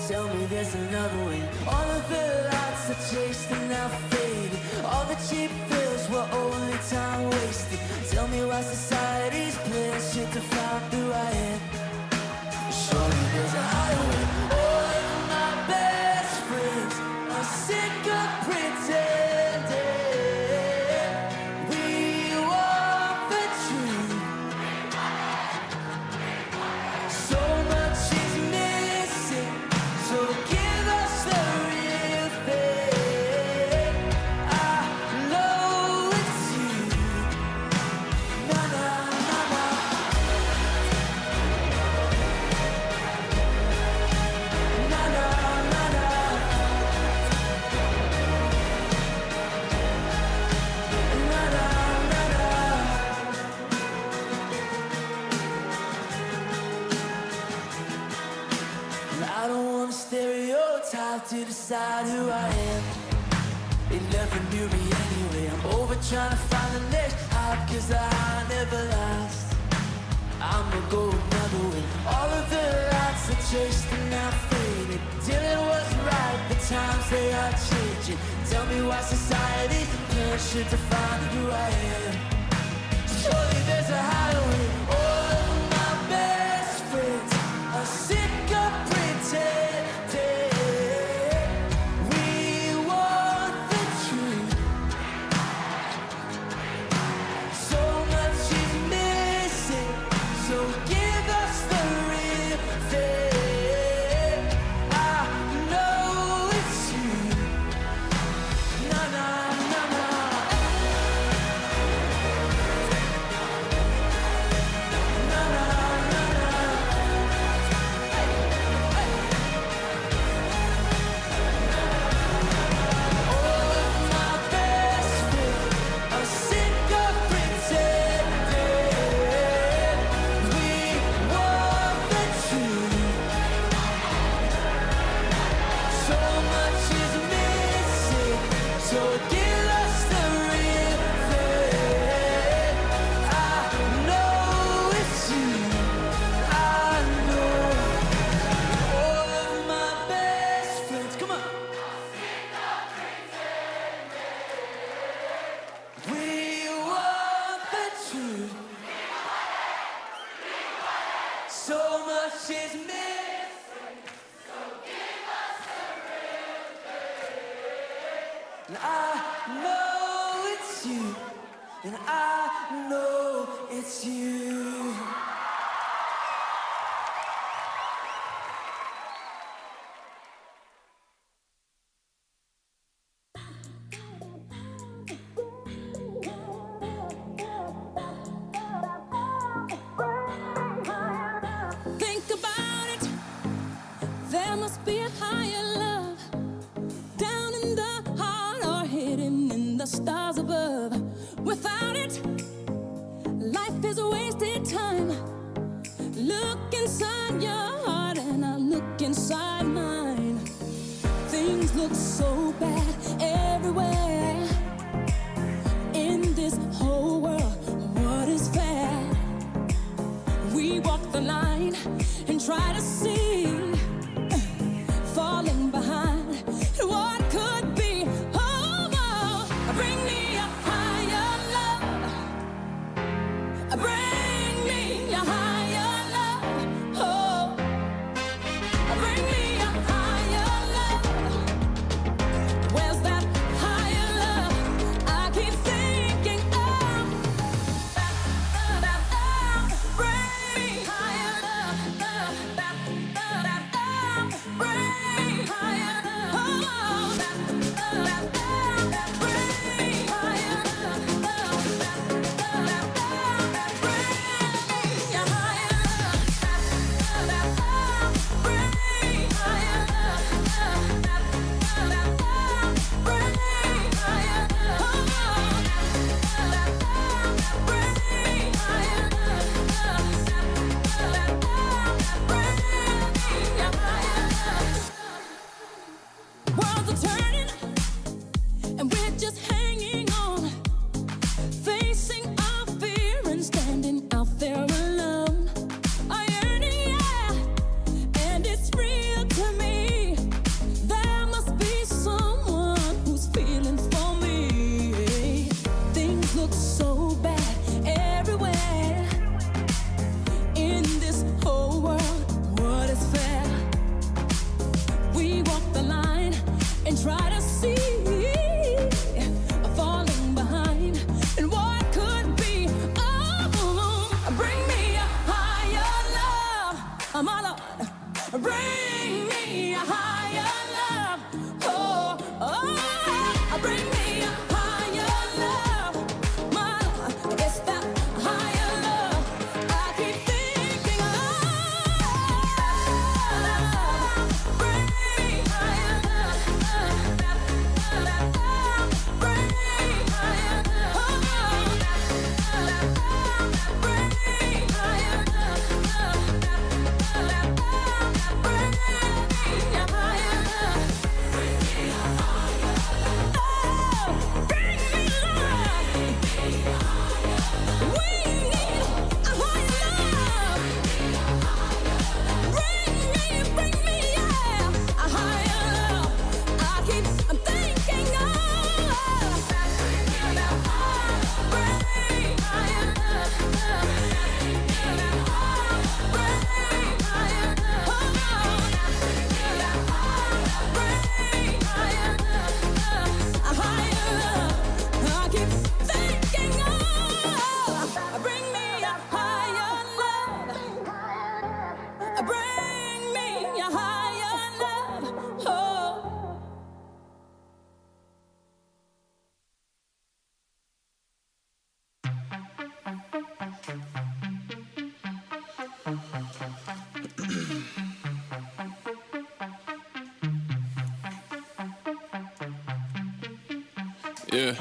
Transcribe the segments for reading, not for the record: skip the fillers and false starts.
Tell me there's another way. All of the lights I chased are now faded. All the cheap thrills were only time wasted. Tell me why society's playing shit to find who I am. Surely there's a higher way. All of my best friends are sick of pretending. We want the truth. So much is missing, so give us the real thing. I know it's you. Na na na na. Na na na na. Na na na na. I don't want a stereotype to decide who I am. They never knew me anyway. I'm over trying to find the next hype, cause I never last. I'ma go another way. All of the lights I chased are now faded. Till it was right, the times they are changing. Tell me why society should define who I am. Surely there's a higher way. All of my best friends are sick of pretending. We want the truth. So much is missing, so give us the real thing. I know it's you. Na na na na. Na na na na. All of my best friends are sick of pretending. We want the truth. So much is missing, so give us the real thing. I know it's you. I know all of my best friends. Come on. We want the truth. So much is missing. And I know it's you. And I know it's you. Think about it. There must be a higher love down in the heart or hidden in the stars above. Without it, life is a wasted time. Look inside your heart and I look inside mine. Things look so bad everywhere. In this whole world, what is fair? We walk the line and try to see, falling behind what could be. Oh, oh, bring me a higher love. Bring me a higher love. Oh, bring me a higher love. Where's that higher love? I keep thinking of. Bring me higher love. my Lord. Bring me a higher love. Oh, oh, bring me a higher love. My Lord, it's that higher love I keep thinking of. Bring me higher love. Bring me higher love. Bring me higher love. Yeah.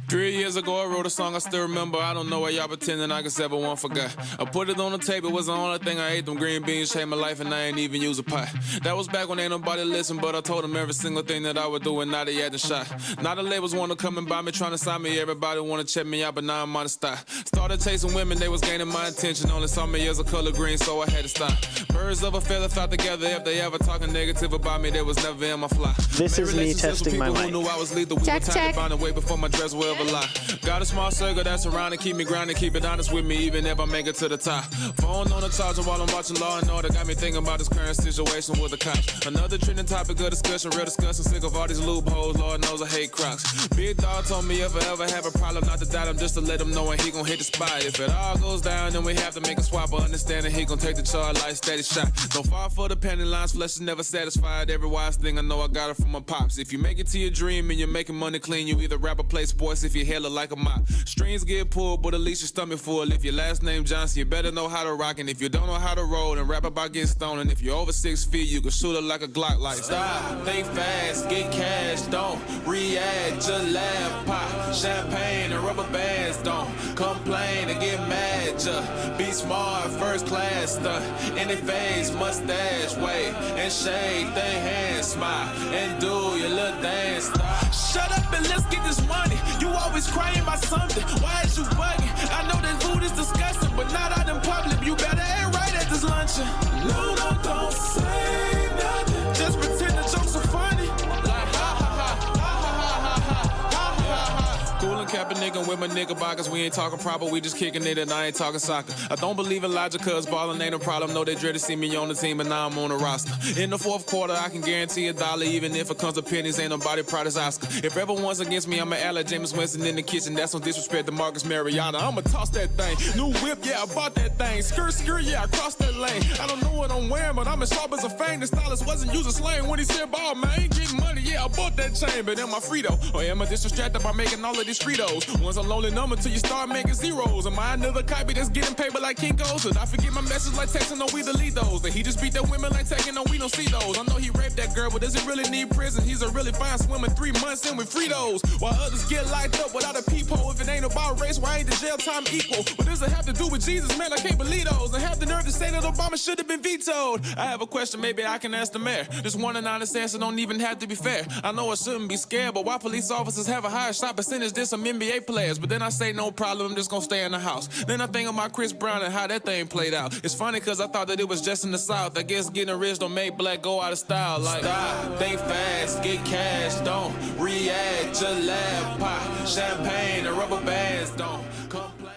3 years ago, I wrote a song I still remember. I don't know why y'all pretending I guess everyone forgot. I put it on the tape, it was the only thing I ate. Them green beans changed my life and I ain't even use a pot. That was back when ain't nobody listened, but I told them every single thing that I would do and now they had the shot. Now the labels wanna come and buy me, trying to sign me. Everybody wanna check me out, but now I'm on the stop. Started chasing women, they was gaining my attention. Only saw me as a color green, so I had to stop. Birds of a feather fly together. If they ever talking negative about me, they was never in my fly. This is me testing my mic. Who knew I was lethal. We Check, were check. Taliban away before my dress will ever lie. Got a small circle that's around and keep me grounded, keep it honest with me, even if I make it to the top. Phone on the charger while I'm watching Law and Order, got me thinking about this current situation with the cops. Another trending topic of discussion, real discussion, sick of all these loopholes, Lord knows I hate Crocs. Big dog told me if I ever have a problem, not to doubt him, just to let him know when he gon' hit the spot. If it all goes down, then we have to make a swap, but understanding he gon' take the charge like steady shot. Don't fall for the penny lines, flesh is never satisfied. Every wise thing I know I got it from my pops. If you make it to your dream and you're making money clean, you either rap or play sports if your hair look like a mop. Strings get pulled, but at least your stomach full. If your last name Johnson, you better know how to rock. And if you don't know how to roll, then rap about getting stoned. And if you're over 6 feet, you can shoot it like a Glock. Like stop, think fast, get cash, don't react, just laugh, pop champagne and rubber bands, don't complain and get mad, just be smart, first class stuff. In their face, mustache, wave and shake their hands, smile and do your little dance. Stop. Shut up and let's get this money. You always crying about something. Why is you bugging? I know that food is disgusting, but not out in public. You better ain't right at this luncheon. No, don't say nothing. Just pretend the jokes are funny. Like ha ha ha ha ha ha ha ha ha ha. Cool and cap a nigga with my nigga bockers. We ain't talking proper, we just kicking it and I ain't talking soccer. I don't believe in logic cause ballin' ain't a problem. No, they dread to see me on the team and now I'm on the roster. In the fourth quarter, I can guarantee $1 even if it comes to pennies. Ain't nobody proud as Oscar. If everyone's against me, I'ma act like James Winston in the kitchen. That's no disrespect to Marcus Mariota. I'ma toss that thing. New whip, yeah, I bought that thing. Skirt, yeah, I crossed that lane. I don't know what I'm wearing, but I'm as sharp as a fang. The stylist wasn't using slang when he said, ball, man, I ain't getting money. Yeah, I bought that chain, but am I Frito? Or am I just distracted by making all of these Fritos? Once a lonely number till you start making zeros. Am I another copy that's getting paper like Kinko's? Did I forget my message like texting, no, we delete those? Did he just beat that women like taking, no, we don't see those? I know he raped that girl, but does he really need prison? He's a really fine swimmer, 3 months in with Fritos. While others get locked up without a peephole. If it ain't about race, why ain't the jail time equal? What does it have to do with Jesus, man? I can't believe those. And have the nerve to say that Obama should have been vetoed. I have a question, maybe I can ask the mayor. Just want an honest answer, don't even have to be fair. I know I shouldn't be scared, but why police officers have a higher shot percentage than some NBA players? But then I say no problem, I'm just gonna stay in the house. Then I think about Chris Brown and how that thing played out. It's funny cause I thought that it was just in the South. I guess getting rich don't make black go out of style. Like stop, think fast, get cash, don't react, just laugh, pop champagne and rubber bands, don't complain.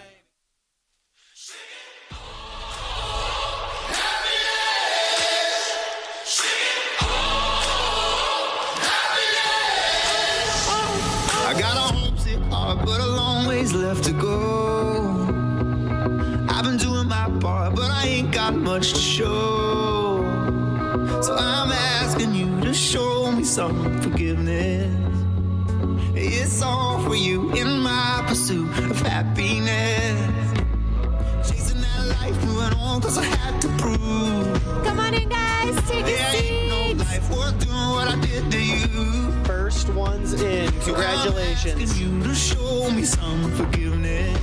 I got a homesick heart, but a long ways left to go. I ain't got much to show. So I'm asking you to show me some forgiveness. It's all for you in my pursuit of happiness. Chasing that life, moving on, cause I had to prove. Come on in, guys. Take a There ain't no seat. life worth doing what I did to you. First one's in. Congratulations. I'm asking you to show me some forgiveness.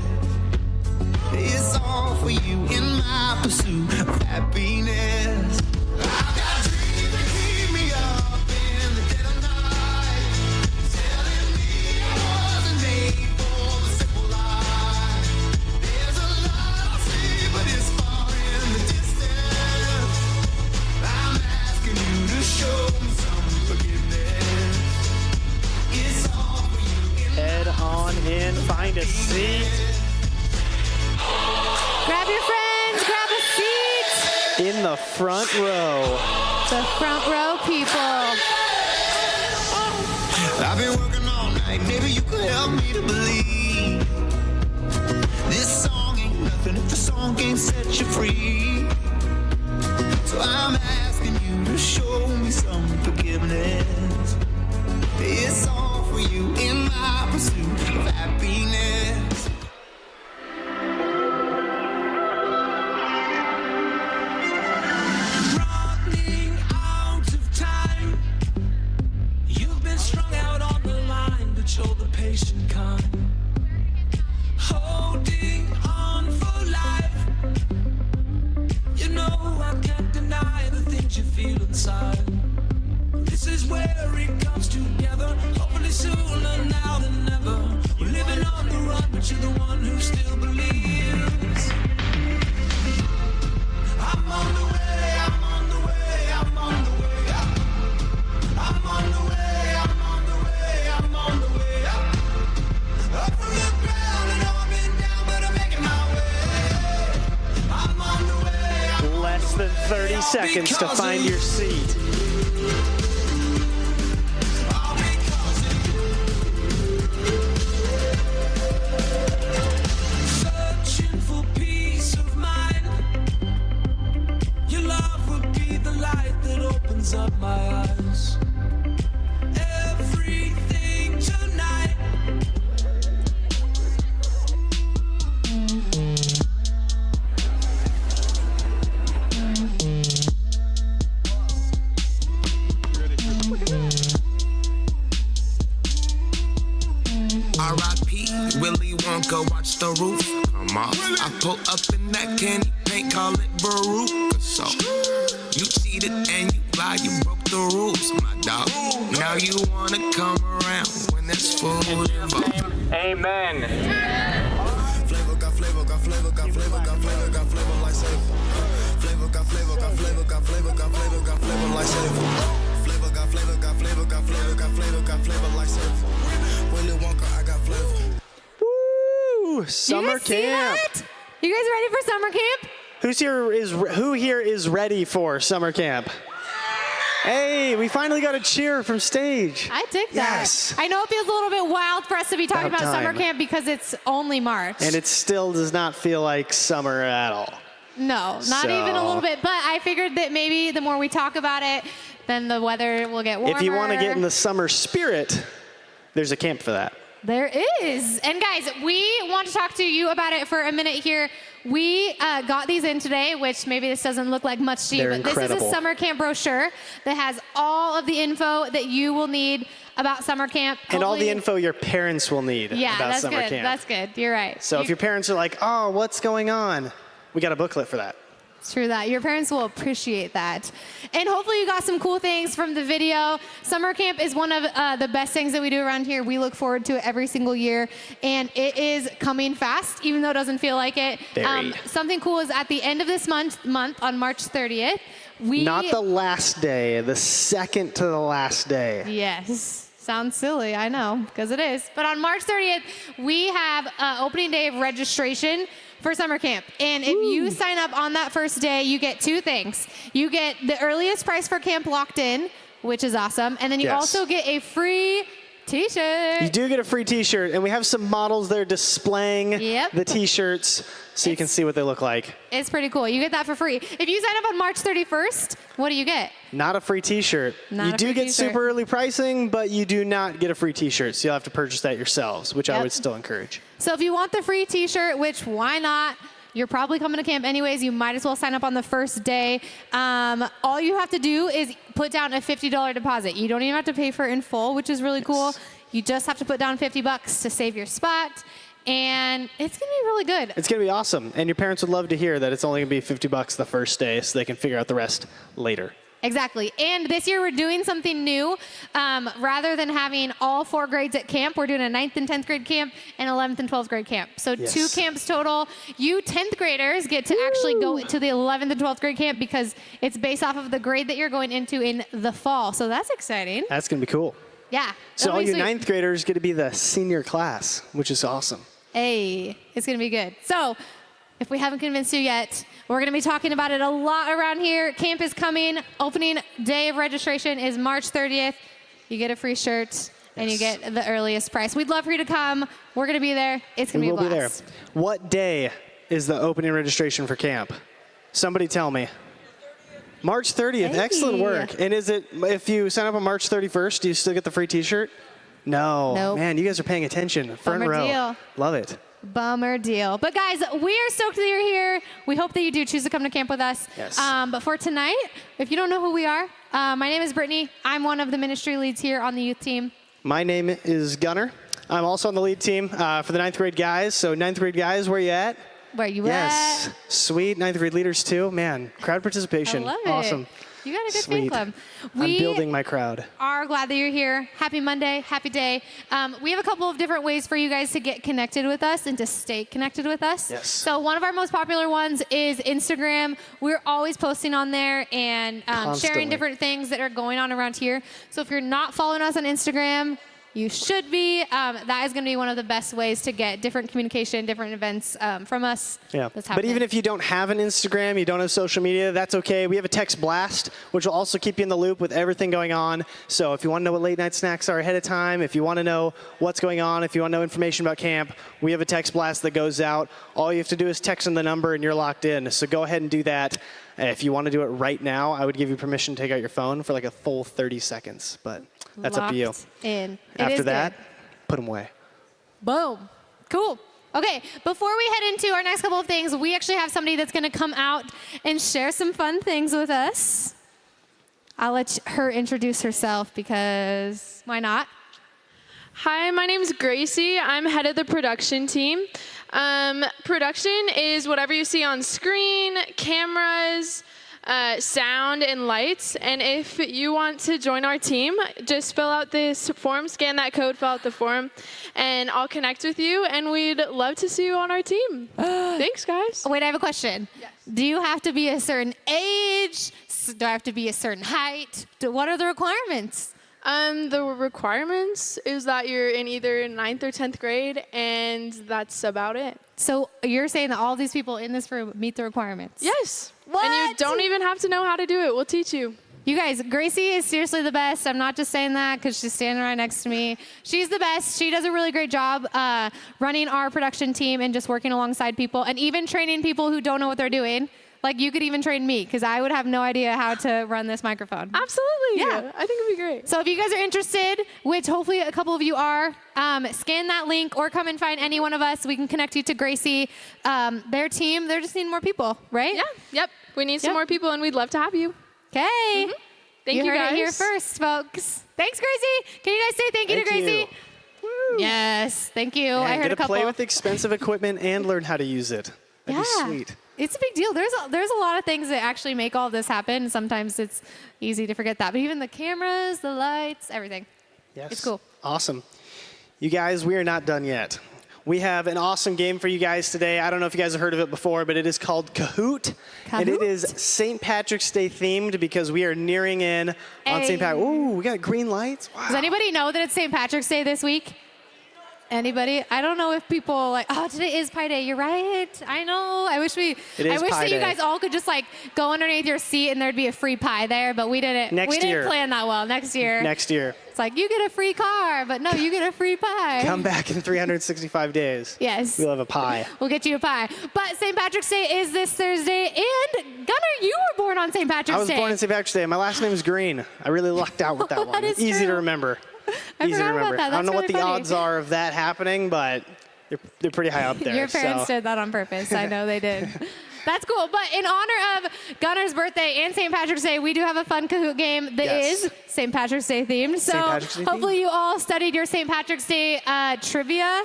It's all for you in my pursuit of happiness. I've got dreams that keep me up in the dead of night, telling me I wasn't made for the simple life. There's a lot I see, but it's far in the distance. I'm asking you to show me some forgiveness. It's all for you in Head on in. Find a seat. Grab your friends. Grab a seat. In the front row. The front row people. I've been working all night, maybe you could help me to believe. This song ain't nothing if the song can't set you free. So I'm asking you to show me some forgiveness. It's all for you in my pursuit of happiness. Running out of time. You've been strung out on the line, but you're the patient kind. Holding on for life. You know I can't deny the things you feel inside. This is where it comes together. Hopefully sooner now than never. We're living on the run, but you're the one who still believes. I'm on the way, I'm on the way, I'm on the way up. I'm on the way, I'm on the way, I'm on the way up. Up from the ground and I've been down, but I'm making my way. I'm on the way, I'm Less than 30 seconds to find your seat. all because of you. Searching for peace of mind. Your love would be the light that opens up my eyes. Everything tonight. R.I.P. Willy Wonka, watch the roof come off. I pull up in that candy paint, call it Veruca. So you cheated and you lied, you broke the rules, my dog. Now you wanna come around when there's food involved. Amen. Flavor got flavor, got flavor, got flavor, got flavor, got flavor like savor. Flavor got flavor, got flavor, got flavor, got flavor, got flavor like savor. Flavor got flavor, got flavor, got flavor, got flavor, got flavor like savor. Willy Wonka, I got flavor. Woo! Summer You guys see camp. that? You guys ready for summer camp? Who here is ready for summer camp? Hey, we finally got a cheer from stage. I dig that. Yes. I know it feels a little bit wild for us to be talking About about summer time. camp because it's only March. And it still does not feel like summer at all. No, not even a So- little bit. But I figured that maybe the more we talk about it, then the weather will get warmer. If you want to get in the summer spirit, there's a camp for that. There is. And guys, we want to talk to you about it for a minute here. We got these in today, which maybe this doesn't look like much to you, They're but this is incredible. a summer camp brochure that has all of the info that you will need about summer camp. And all the Hopefully- info your parents will need Yeah, about that's summer good. camp. That's good. You're right. So if You- your parents are like, oh, what's going on? We got a booklet for that. It's true that. Your parents will appreciate that. And hopefully you got some cool things from the video. Summer camp is one of the best things that we do around here. We look forward to it every single year. And it is coming fast, even though it doesn't feel like it. Very. Something cool is at the end of this month on March 30th, we... Not the last day, the second to the last day. Yes. Sounds silly, I know, because it is. But on March 30th, we have opening day of registration for summer camp. And if you sign up on that first day, you get two things. You get the earliest price for camp locked in, which is awesome. And then you Yes. also get a free T-shirt. You do get a free T-shirt, and we have some models there displaying Yep. the T-shirts so you can see what they look like. It's pretty cool. You get that for free. If you sign up on March 31st, what do you get? Not a free T-shirt. Not You a do free get T-shirt. super early pricing, but you do not get a free T-shirt, so you'll have to purchase that yourselves, which I Yep. would still encourage. So if you want the free T-shirt, which why not? You're probably coming to camp anyways. You might as well sign up on the first day. All you have to do is put down a $50 deposit. You don't even have to pay for it in full, which is really cool. You just have to put down $50 to save your spot, and it's gonna be really good. It's going to be awesome, and your parents would love to hear that it's only going to be $50 the first day, so they can figure out the rest later. Exactly. And this year we're doing something new. Rather than having all 4 grades at camp, we're doing a 9th and 10th grade camp and 11th and 12th grade camp. So Yes. 2 camps total. You 10th graders get to actually go to the 11th and 12th grade camp because it's based off of the grade that you're going into in the fall. So that's exciting. That's going to be cool. Yeah. So that'll all be you sweet. 9th graders get to be the senior class, which is awesome. Hey, it's going to be good. So, if we haven't convinced you yet, we're going to be talking about it a lot around here. Camp is coming. Opening day of registration is March 30th. You get a free shirt and you get the earliest price. We'd love for you to come. We're going to be there. It's going We to be will a be there. blast. What day is the opening registration for camp? Somebody tell me. March 30th. Hey. Excellent work. And is it, if you sign up on March 31st, do you still get the free T-shirt? No. Nope. Man, you guys are paying attention. Front Bummer row. deal. Love it. Bummer deal. But guys, we are stoked that you're here. We hope that you do choose to come to camp with us. Yes. But for tonight, if you don't know who we are, my name is Brittany. I'm one of the ministry leads here on the youth team. My name is Gunnar. I'm also on the lead team for the 9th grade guys. So 9th grade guys, where you at? Where you Yes. at? Sweet. 9th grade leaders too. Man, crowd participation. I love it. Awesome. You got a good fan Sweet. club. I'm building my crowd. Are glad that you're here. Happy Monday, happy day. We have a couple of different ways for you guys to get connected with us and to stay connected with us. Yes. So one of our most popular ones is Instagram. We're always posting on there and Constantly. sharing different things that are going on around here. So if you're not following us on Instagram, you should be. That is going to be one of the best ways to get different communication, different events from us. Yeah, That's but even happening. if you don't have an Instagram, you don't have social media, that's okay. We have a text blast, which will also keep you in the loop with everything going on. So if you want to know what late night snacks are ahead of time, if you want to know what's going on, if you want to know information about camp, we have a text blast that goes out. All you have to do is text in the number and you're locked in. So go ahead and do that. If you want to do it right now, I would give you permission to take out your phone for like a full 30 seconds, but that's up to you. Locked in. It After is that, good. put them away. Boom. Cool. Okay, before we head into our next couple of things, we actually have somebody that's going to come out and share some fun things with us. I'll let her introduce herself because why not? Hi, my name's Gracie. I'm head of the production team. Production is whatever you see on screen, cameras, sound, and lights. And if you want to join our team, just fill out this form, scan that code, fill out the form, and I'll connect with you. And we'd love to see you on our team. Thanks, guys. Wait, I have a question. Yes. Do you have to be a certain age? Do I have to be a certain height? What are the requirements? The requirements is that you're in either 9th or 10th grade, and that's about it. So you're saying that all these people in this room meet the requirements? Yes. And What? you don't even have to know how to do it. We'll teach you. You guys, Gracie is seriously the best. I'm not just saying that because she's standing right next to me. She's the best. She does a really great job running our production team and just working alongside people and even training people who don't know what they're doing. Like you could even train me because I would have no idea how to run this microphone. Absolutely. Yeah. I think it'd be great. So if you guys are interested, which hopefully a couple of you are, scan that link or come and find any one of us. We can connect you to Gracie. Their team, they're just needing more people, right? Yeah. Yep. We need some Yep. more people, and we'd love to have you. Okay. Thank you, heard guys. it here first, folks. Thanks, Gracie. Can you guys say thank you to Thank Gracie? you. Yes, thank you. Man, I heard get a to couple. play with expensive equipment and learn how to use it. That'd be sweet. It's a big deal. There's a lot of things that actually make all this happen. Sometimes it's easy to forget that. But even the cameras, the lights, everything. Yes. It's cool. Awesome. You guys, we are not done yet. We have an awesome game for you guys today. I don't know if you guys have heard of it before, but it is called Kahoot. And it Kahoot? is St. Patrick's Day themed because we are nearing in on St. Patrick's. Ooh, we got green lights. Wow. Does anybody know that it's St. Patrick's Day this week? Anybody? I don't know if people like, oh, today is Pi Day. You're right. I know. I wish It is that pie you day. guys all could just like go underneath your seat and there'd be a free pie there, but we didn't. Next we year. didn't plan that well. Next year. Next year. It's like you get a free car, but no, you get a free pie. Come back in 365 days. Yes. We'll have a pie. We'll get you a pie. But St. Patrick's Day is this Thursday, and Gunnar, you were born on St. Patrick's I was Day. born on St. Patrick's Day. My last name is Green. I really lucked out with that one. That is Easy to true. remember. I Easy to forgot about remember. that. I don't know That's what the really funny. odds are of that happening, but they're pretty high up there. Your parents so. did that on purpose. I know they did. That's cool. But in honor of Gunnar's birthday and St. Patrick's Day, we do have a fun Kahoot game that Yes. is St. Patrick's Day themed. So Patrick's Day hopefully themed. you all studied your St. Patrick's Day trivia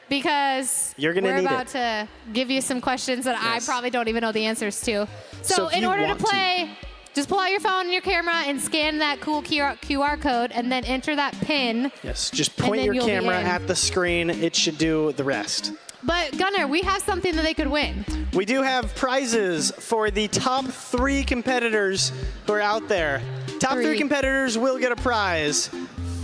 because You're gonna we're need about it. to give you some questions that I Yes. probably don't even know the answers to. So So if in you order to want to- play, just pull out your phone and your camera and scan that cool QR code and then enter that PIN. Yes, just And point then your you'll be camera in. at the screen. It should do the rest. But Gunnar, we have something that they could win. We do have prizes for the top 3 competitors who are out there. Top 3 Three. competitors will get a prize.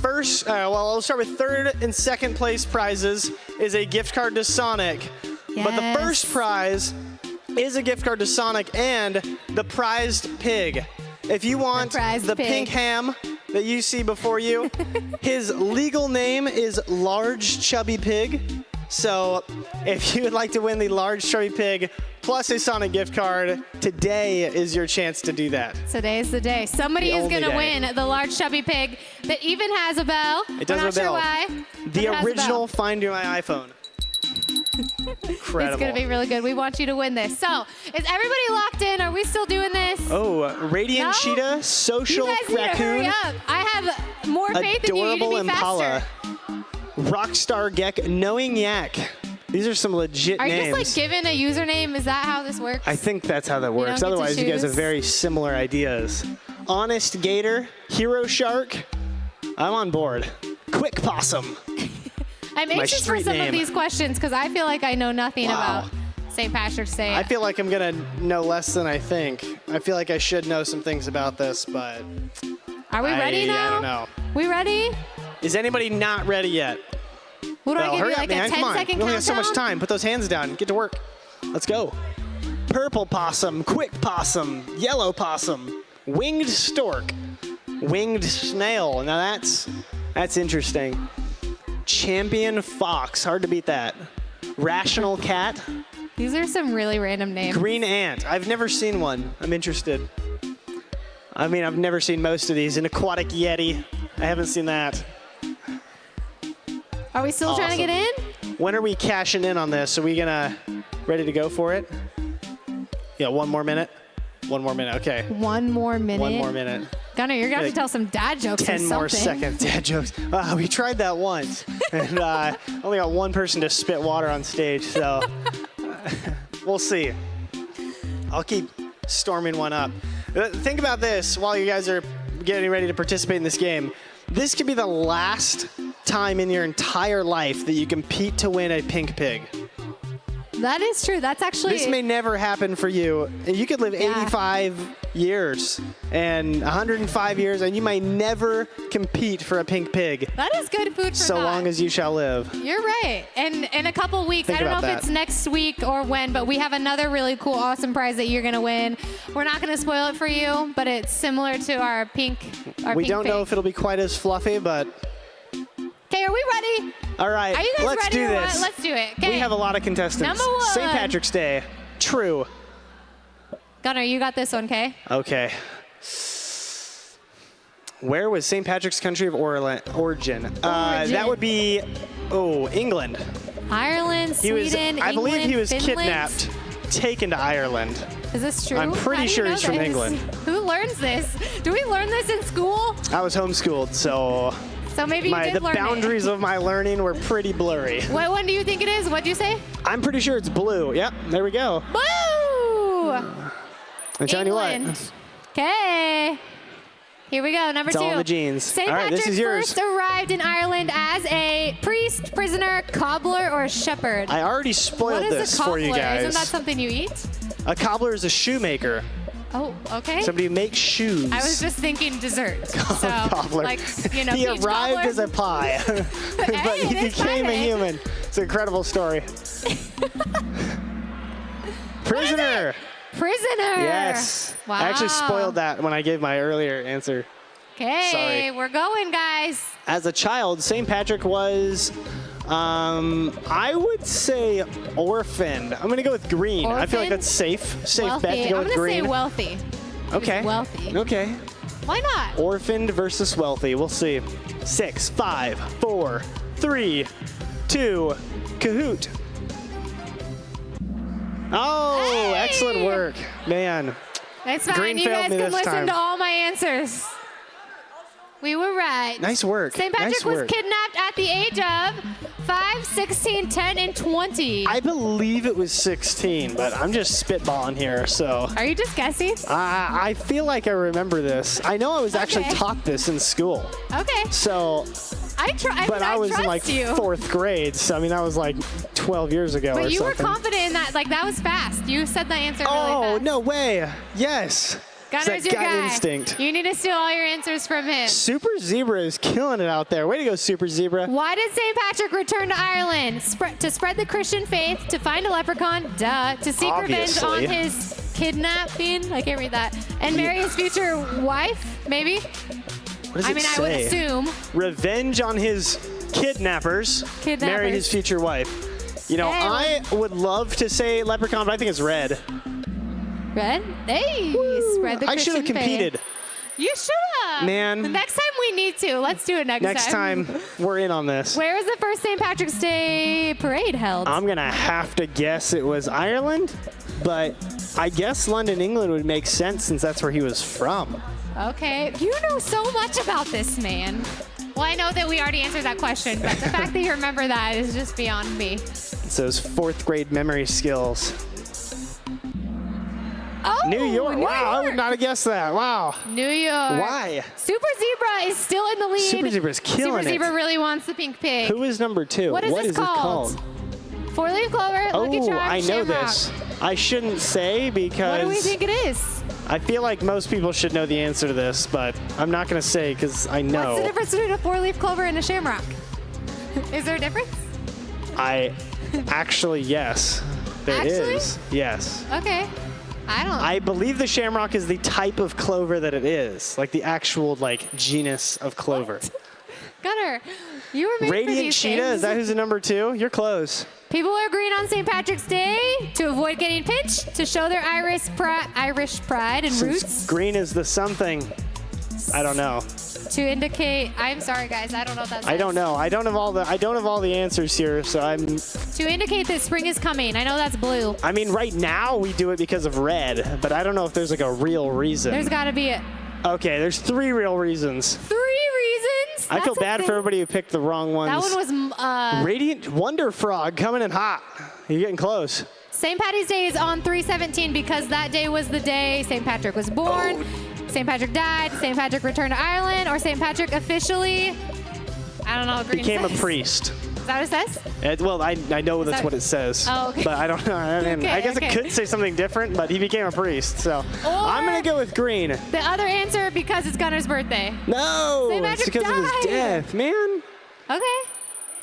First, well, I'll start with 3rd and 2nd place prizes is a gift card to Sonic. But the Yes. first prize is a gift card to Sonic and the prized pig. If you want prized the pig. pink ham that you see before you, his legal name is Large Chubby Pig. So if you would like to win the Large Chubby Pig plus a Sonic gift card, today is your chance to do that. Today's the day. Somebody The is only going to day. win the large chubby pig that even has a bell. It does We're not have a sure bell. why. but The it has a bell. original Find My iPhone. Incredible. It's going to be really good. We want you to win this. So, is everybody locked in? Are we still doing this? Oh, Radiant No? Cheetah, you Social guys need to hurry Raccoon, up. I have more faith in you. You need to Adorable be Impala, faster. Rockstar Gek, Knowing Yak. These are some legit Are you names. just like given a username? Is that how this works? I think that's how that works. get to Otherwise, you guys have choose? very similar ideas. Honest Gator, Hero Shark. I'm on board. Quick Possum. I'm anxious for street some name. of these questions because I feel like I know nothing Wow. about St. Patrick's Day. I feel like I'm gonna know less than I think. I feel like I should know some things about this, but Are we ready now? I don't know. We ready? Is anybody not ready yet? What do I Well, give hurry you, up, like man. a Come on. 10-second We only have so much countdown? time. Put those hands down. Get to work. Let's go. Purple possum, quick possum, yellow possum, winged stork, winged snail. Now that's interesting. Champion fox. Hard to beat that. Rational cat. These are some really random names. Green ant. I've never seen one. I'm interested. I mean, I've never seen most of these. An aquatic yeti. I haven't seen that. Are we still trying to get in? When are we cashing in on this? Are we gonna ready to go for it? Yeah, 1 more minute. 1 more minute. Okay. 1 more minute. 1 more minute. Gunnar, you're gonna have Like to tell some dad jokes or 10 something. more seconds. Dad jokes. We tried that once, and only got 1 person to spit water on stage. So we'll see. I'll keep storming one up. Think about this while you guys are getting ready to participate in this game. This could be the last time in your entire life that you compete to win a pink pig. That is true. That's actually. This may never happen for you. You could live Yeah. 85 years and 105 years, and you might never compete for a pink pig That is good food for so thought. long as you shall live. You're right. And in a couple weeks, Think I don't know about if that. it's next week or when, but we have another really cool, awesome prize that you're gonna win. We're not gonna spoil it for you, but it's similar to our pink. We don't know if it'll be quite as fluffy, but Okay, are we ready? all right, Are you guys let's ready do or this. what? Let's do it. Okay. We have a lot of contestants. Number 1. St. Patrick's Day. True. Gunnar, you got this one, okay? Okay. Where was St. Patrick's country of origin? That would be, England. Ireland, He was, Sweden, I believe he England, was Finland. kidnapped, taken to Ireland. Is this true? I'm pretty How do you sure know he's from this? England. Who learns this? Do we learn this in school? I was homeschooled, so So maybe you did the learn boundaries it. of my learning were pretty blurry. What one do you think it is? What'd you say? I'm pretty sure it's blue. Yep, there we go. Boo! I'm telling you what. England. Okay. Here we go. Number It's 2. all in the genes. St. All right, Patrick this is yours. first arrived in Ireland as a priest, prisoner, cobbler, or shepherd. I already What spoiled is this a cobbler? for you guys. Isn't that something you eat? A cobbler is a shoemaker. Oh, okay. Somebody who makes shoes. I was just thinking dessert. So, cobbler. like, he peach arrived cobbler. as a pie, but Hey, he it is became pie a day. human. It's an incredible story. Prisoner. Prisoner. Yes. Wow. I actually spoiled that when I gave my earlier answer. Okay, Sorry. we're going, guys. As a child, St. Patrick was, I would say orphaned. I'm going to go with green. I feel like Orphaned? that's safe. Safe Wealthy. bet to go I'm with gonna green. say wealthy. Okay. Wealthy. Okay. Why not? Orphaned versus wealthy. We'll see. 6, 5, 4, 3, 2, Kahoot. Oh, Hey! excellent work. Man. That's fine. Green You failed guys me can this listen time. to all my answers. We were right. Nice work. St. Patrick Nice was work. kidnapped at the age of 5, 16, 10, and 20. I believe it was 16, but I'm just spitballing here, so. Are you just guessing? I feel like I remember this. I know I was actually Okay. taught this in school. Okay. So, But I was in like you. 4th grade, so I mean that was like 12 years ago or But you something. were confident in that. Like, that was fast. You said the answer really Oh, fast. no way. Yes. It's Gunner's that your gut guy. instinct. You need to steal all your answers from him. Super Zebra is killing it out there. Way to go, Super Zebra. Why did St. Patrick return to Ireland? To spread the Christian faith, to find a leprechaun, duh, to seek revenge on Obviously. his kidnapping, I can't read that, and marry his future wife, maybe? What does I it mean, say? I would assume. Revenge on his kidnappers. Marry his future wife. You know, Hey, I would love to say leprechaun, but I think it's red. Red? Hey, spread the I should Christian have competed. faith. You should have. Man. The next time we need to. Let's do it next Next time, we're in on this. Where was the first St. Patrick's Day parade held? I'm going to have to guess it was Ireland, but I guess London, England would make sense since that's where he was from. Okay, you know so much about this man. Well, I know that we already answered that question, but the fact that you remember that is just beyond me. It's those 4th grade memory skills. Oh, New York. Wow, I would not have guessed that. Wow. New York. Why? Super Zebra is still in the lead. Super Zebra's killing Super Zebra it. really wants the pink pig. Who is number 2? What is this it called? Four-leaf clover, Lucky Oh, Charm, I know Shamrock. this. I shouldn't say because What do we think it is? I feel like most people should know the answer to this, but I'm not going to say because I know. What's the difference between a four-leaf clover and a shamrock? Is there a difference? Actually, yes. There is. Actually? Yes. Okay. I don't. I believe the shamrock is the type of clover that it is, like the actual like genus of clover. Gunner, you were made for Radiant these Cheetah, things. is that who's the number 2? You're close. People are green on St. Patrick's Day to avoid getting pinched, to show their Irish pride and Since roots, green is the something, I don't know. to indicate. I'm sorry, guys. I don't know what that says. I don't know. I don't have all the answers here, so I'm. To indicate that spring is coming. I know that's blue. I mean, right now we do it because of red, but I don't know if there's like a real reason. There's got to be a. Okay, there's 3 real reasons. 3 reasons. I feel That's a bad thing. for everybody who picked the wrong ones. That one was Radiant Wonder Frog coming in hot. You're getting close. St. Patty's Day is on 3/17 because that day was the day St. Patrick was born. St. Patrick died. St. Patrick returned to Ireland, or St. Patrick officially. I don't know. What green Became a says. priest. Is that what it says? Well, I know that's that- what it says. Oh, okay. But I don't know. I mean, Okay, I guess okay. it could say something different, but he became a priest. So I'm going to go with green. The other answer because it's Gunner's birthday. No, St. it's Patrick because of his died. death, man. Okay.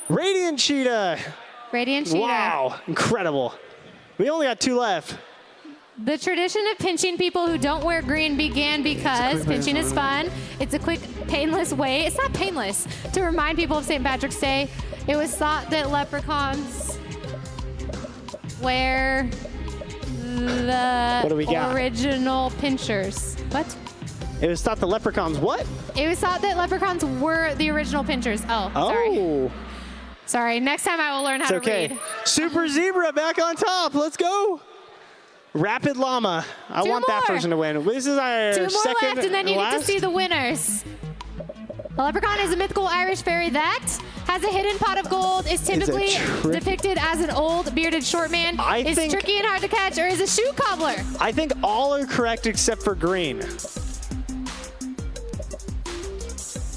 Radiant Cheetah. Radiant Cheetah. Wow, incredible. We only got 2 left. The tradition of pinching people who don't wear green began because pinching is fun. It's a quick, painless way. It's not painless to remind people of St. Patrick's Day. It was thought that leprechauns wear What do we the got? original pinchers. What? It was thought the leprechauns what? It was thought that leprechauns were the original pinchers. Oh, sorry. Oh, Sorry. Next time I will learn how it's to okay. read. Super Zebra back on top. Let's go. Rapid Llama. I Two want that more. person to win. This is our 2 more second left, and then you get to last. see the winners. A leprechaun is a mythical Irish fairy that has a hidden pot of gold, is typically trick- depicted as an old, bearded, short man, is think- tricky and hard to catch, or is a shoe cobbler. I think all are correct except for green.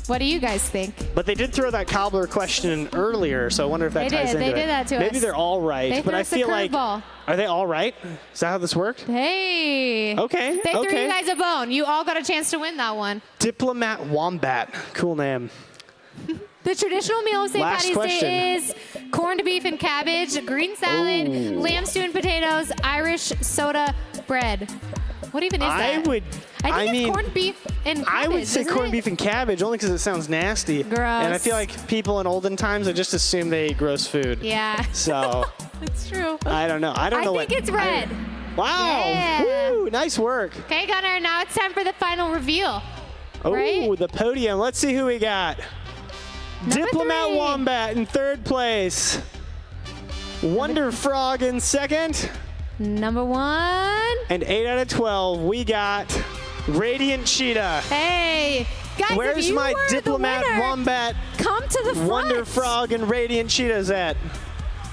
What do you guys think? But they did throw that cobbler question in earlier, so I wonder if that They ties did. into They it. did that to Maybe us. they're all right, They but threw I us a feel like curveball. are they all right? Is that how this worked? Hey. Okay, They threw okay. you guys a bone. You all got a chance to win that one. Diplomat Wombat. Cool name. The traditional meal of St. Last Patty's question. Day is corned beef and cabbage, green salad, Ooh. lamb stew and potatoes, Irish soda bread. What even is that? I think it's corned beef and cabbage. I would say isn't corned it? beef and cabbage only because it sounds nasty. Gross. And I feel like people in olden times, I just assumed they ate gross food. Yeah, So it's true. I don't know. I don't know think what. it's red. Wow. Yeah. Woo, nice work. Okay, Gunnar, now it's time for the final reveal. Oh, Right? the podium. Let's see who we got. Number Diplomat 3. Wombat in 3rd place. Wonder Frog in 2nd. Number 1. And 8 out of 12, we got Radiant Cheetah. Hey, guys, if Where's you my were Diplomat the winner, Wombat, come to the front. Wonder Frog, and Radiant Cheetahs at?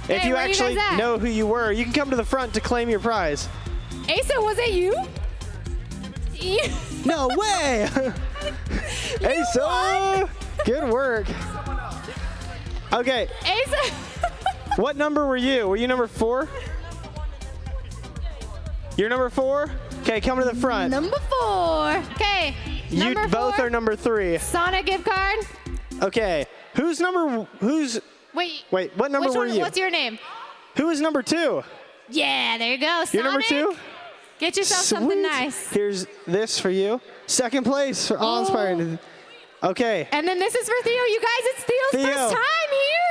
If Hey, you where you actually guys at? know who you were, you can come to the front to claim your prize. Asa, was it you? No way! Hey, so good work. Okay, Asa. what number were you? Were you number 4? You're number 4? Okay, come to the front. Number 4. Okay. You Number both 4, are number 3. Sonic gift card. Okay, who's Wait. what number which were one, you? What's your name? Who is number 2? Yeah, there you go. Sonic. You're number 2? Get yourself something Sweet. nice. Here's this for you. 2nd place for All Inspired. Okay. And then this is for Theo. You guys, it's Theo's Theo. first time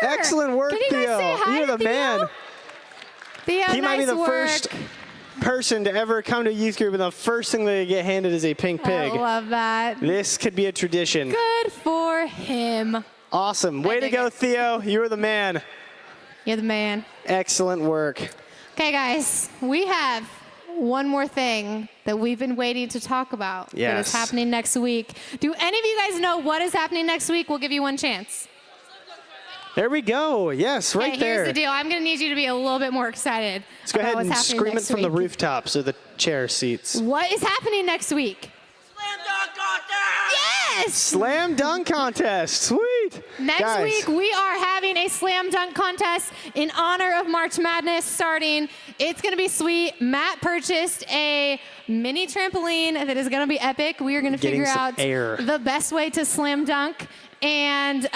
here. Excellent work, Can you guys Theo. say hi You're to the Theo? man. Theo, He might be nice the work. first person to ever come to a youth group and the first thing they get handed is a pink pig. I love that. This could be a tradition. Good for him. Awesome. Way to dig go, it. Theo. You're the man. You're the man. Excellent work. Okay, guys, we have one more thing that we've been waiting to talk about that Yes. is happening next week. Do any of you guys know what is happening next week? We'll give you one chance. There we go. Yes, right Okay, there. here's the deal. I'm going to need you to be a little bit more excited Let's go about ahead what's and happening scream it next from the week. rooftops of the chair seats. What is happening next week? Yes! Slam dunk contest. Sweet. Next Guys, week, we are having a slam dunk contest in honor of March Madness starting. It's going to be sweet. Matt purchased a mini trampoline that is going to be epic. We are going to Getting figure some out air. the best way to slam dunk. And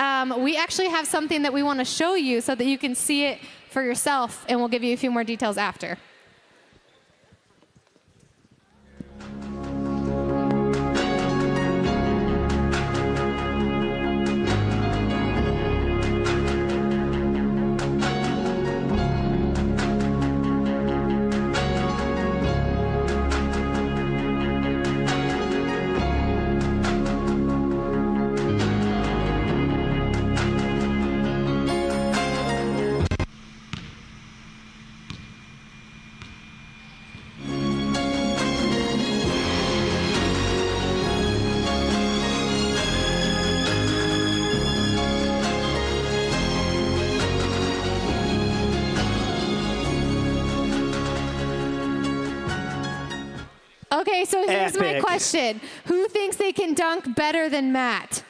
we actually have something that we want to show you so that you can see it for yourself, and we'll give you a few more details after. Okay, so here's my Epic. question. Who thinks they can dunk better than Matt?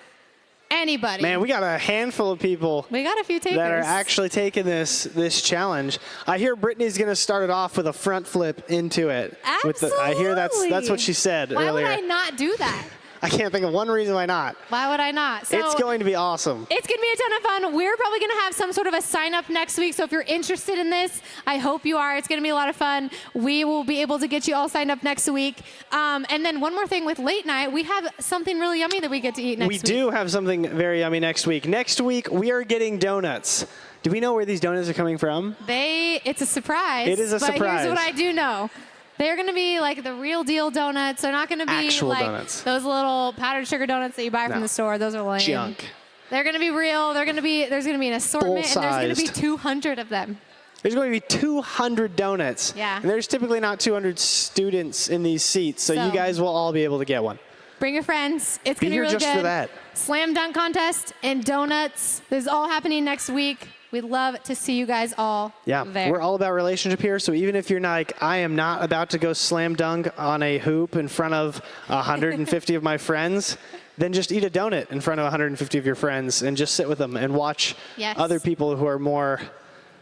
Anybody? man, we got a handful of people We got a few takers. that are actually taking this challenge. I hear Brittany's going to start it off with a front flip into it. Absolutely. I hear that's what she said Why earlier. would I not do that? I can't think of one reason why not. Why would I not? So It's going to be awesome. It's going to be a ton of fun. We're probably going to have some sort of a sign up next week. So if you're interested in this, I hope you are. It's going to be a lot of fun. We will be able to get you all signed up next week. And then one more thing with late night, we have something really yummy that we get to eat next We week. do have something very yummy next week. Next week, we are getting donuts. Do we know where these donuts are coming from? It's a surprise. It is a but surprise. Here's what I do know. They're going to be like the real deal donuts. They're not going to be Actual like donuts. those little powdered sugar donuts that you buy from No. the store. Those are lame. Junk. They're going to be real. There's going to be an assortment, and there's going to be Full-sized. 200 of them. There's going to be 200 donuts. Yeah. And there's typically not 200 students in these seats, so So- you guys will all be able to get one. Bring your friends. It's Be going to be here really just good. for that. Slam dunk contest and donuts. This is all happening next week. We'd love to see you guys all Yeah, there. we're all about relationship here. So even if you're not like, I am not about to go slam dunk on a hoop in front of 150 of my friends, then just eat a donut in front of 150 of your friends and just sit with them and watch Yes. other people who are more,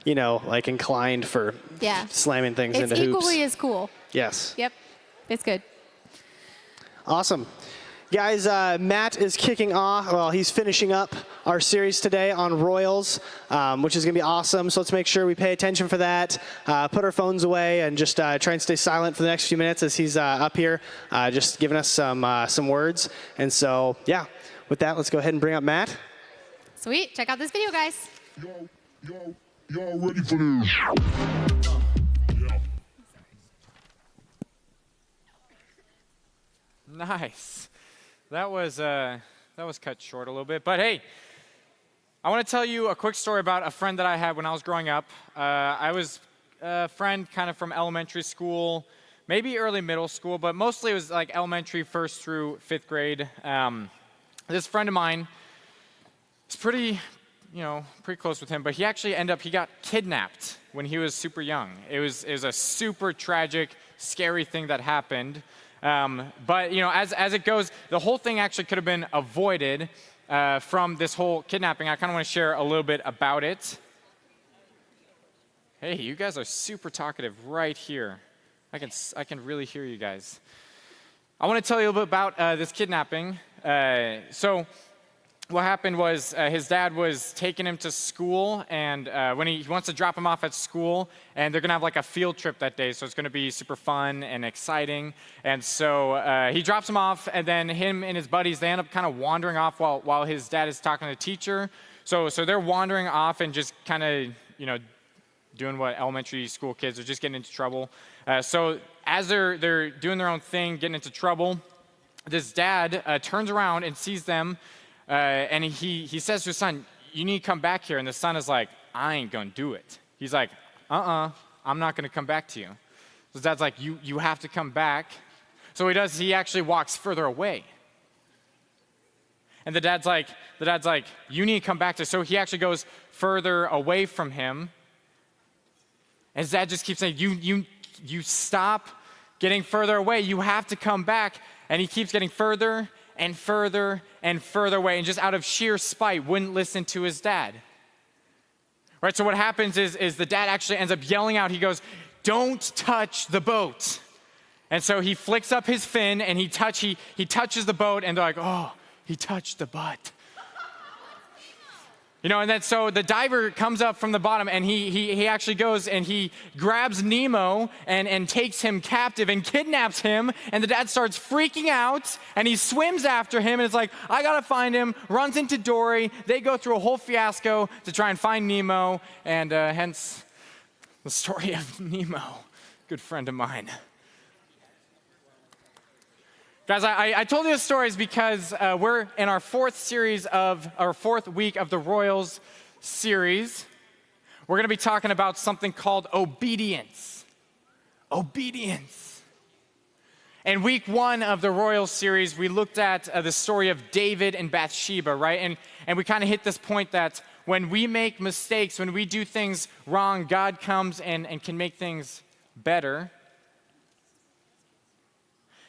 like inclined for Yeah. slamming things It's into hoops. equally as cool. Yes. Yep. It's good. Awesome. Guys, Matt is kicking off, well, he's finishing up our series today on Royals, which is going to be awesome. So let's make sure we pay attention for that, put our phones away, and just try and stay silent for the next few minutes as he's up here, just giving us some words. And so, yeah, with that, let's go ahead and bring up Matt. Sweet. Check out this video, guys. Y'all ready for this? Nice. That was cut short a little bit, but hey, I want to tell you a quick story about a friend that I had when I was growing up. I was a friend kind of from elementary school, maybe early middle school, but mostly it was like elementary, 1st through 5th grade. This friend of mine is pretty close with him, but he actually he got kidnapped when he was super young. It was a super tragic, scary thing that happened. But as it goes, the whole thing actually could have been avoided from this whole kidnapping. I kind of want to share a little bit about it. Hey, you guys are super talkative right here. I can really hear you guys. I want to tell you a little bit about this kidnapping. So what happened was his dad was taking him to school, and when he wants to drop him off at school, and they're going to have like a field trip that day, so it's going to be super fun and exciting. And so he drops him off, and then him and his buddies, they end up kind of wandering off while his dad is talking to the teacher. So they're wandering off and just kind of, doing what elementary school kids are, just getting into trouble. So as they're doing their own thing, getting into trouble, this dad turns around and sees them, and he says to his son, "You need to come back here." And the son is like, "I ain't gonna do it." He's like, I'm not gonna come back to you. So his dad's like, you have to come back. So he actually walks further away. And the dad's like, "You need to come back to," so he actually goes further away from him. And his dad just keeps saying, you stop getting further away. You have to come back. And he keeps getting further and further and further away, and just out of sheer spite wouldn't listen to his dad. Right, so what happens is the dad actually ends up yelling out, he goes, "Don't touch the boat." And so he flicks up his fin and he touches the boat, and they're like, "Oh, he touched the butt." And then so the diver comes up from the bottom, and he actually goes and he grabs Nemo and takes him captive and kidnaps him, and the dad starts freaking out, and he swims after him, and it's like, "I gotta find him," runs into Dory. They go through a whole fiasco to try and find Nemo, and hence the story of Nemo, good friend of mine. Guys, I told you the stories because we're in our 4th week of the Royals series. We're going to be talking about something called obedience. Obedience. In week 1 of the Royals series, we looked at the story of David and Bathsheba, right? And we kind of hit this point that when we make mistakes, when we do things wrong, God comes and can make things better.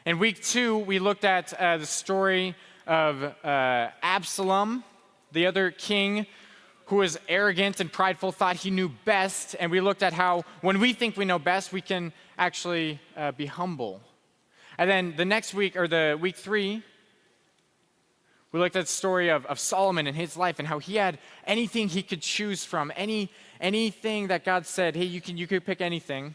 In week 2, we looked at the story of Absalom, the other king who was arrogant and prideful, thought he knew best. And we looked at how when we think we know best, we can actually be humble. And then the next week, or the week 3, we looked at the story of Solomon and his life and how he had anything he could choose from, anything that God said, "Hey, you could pick anything."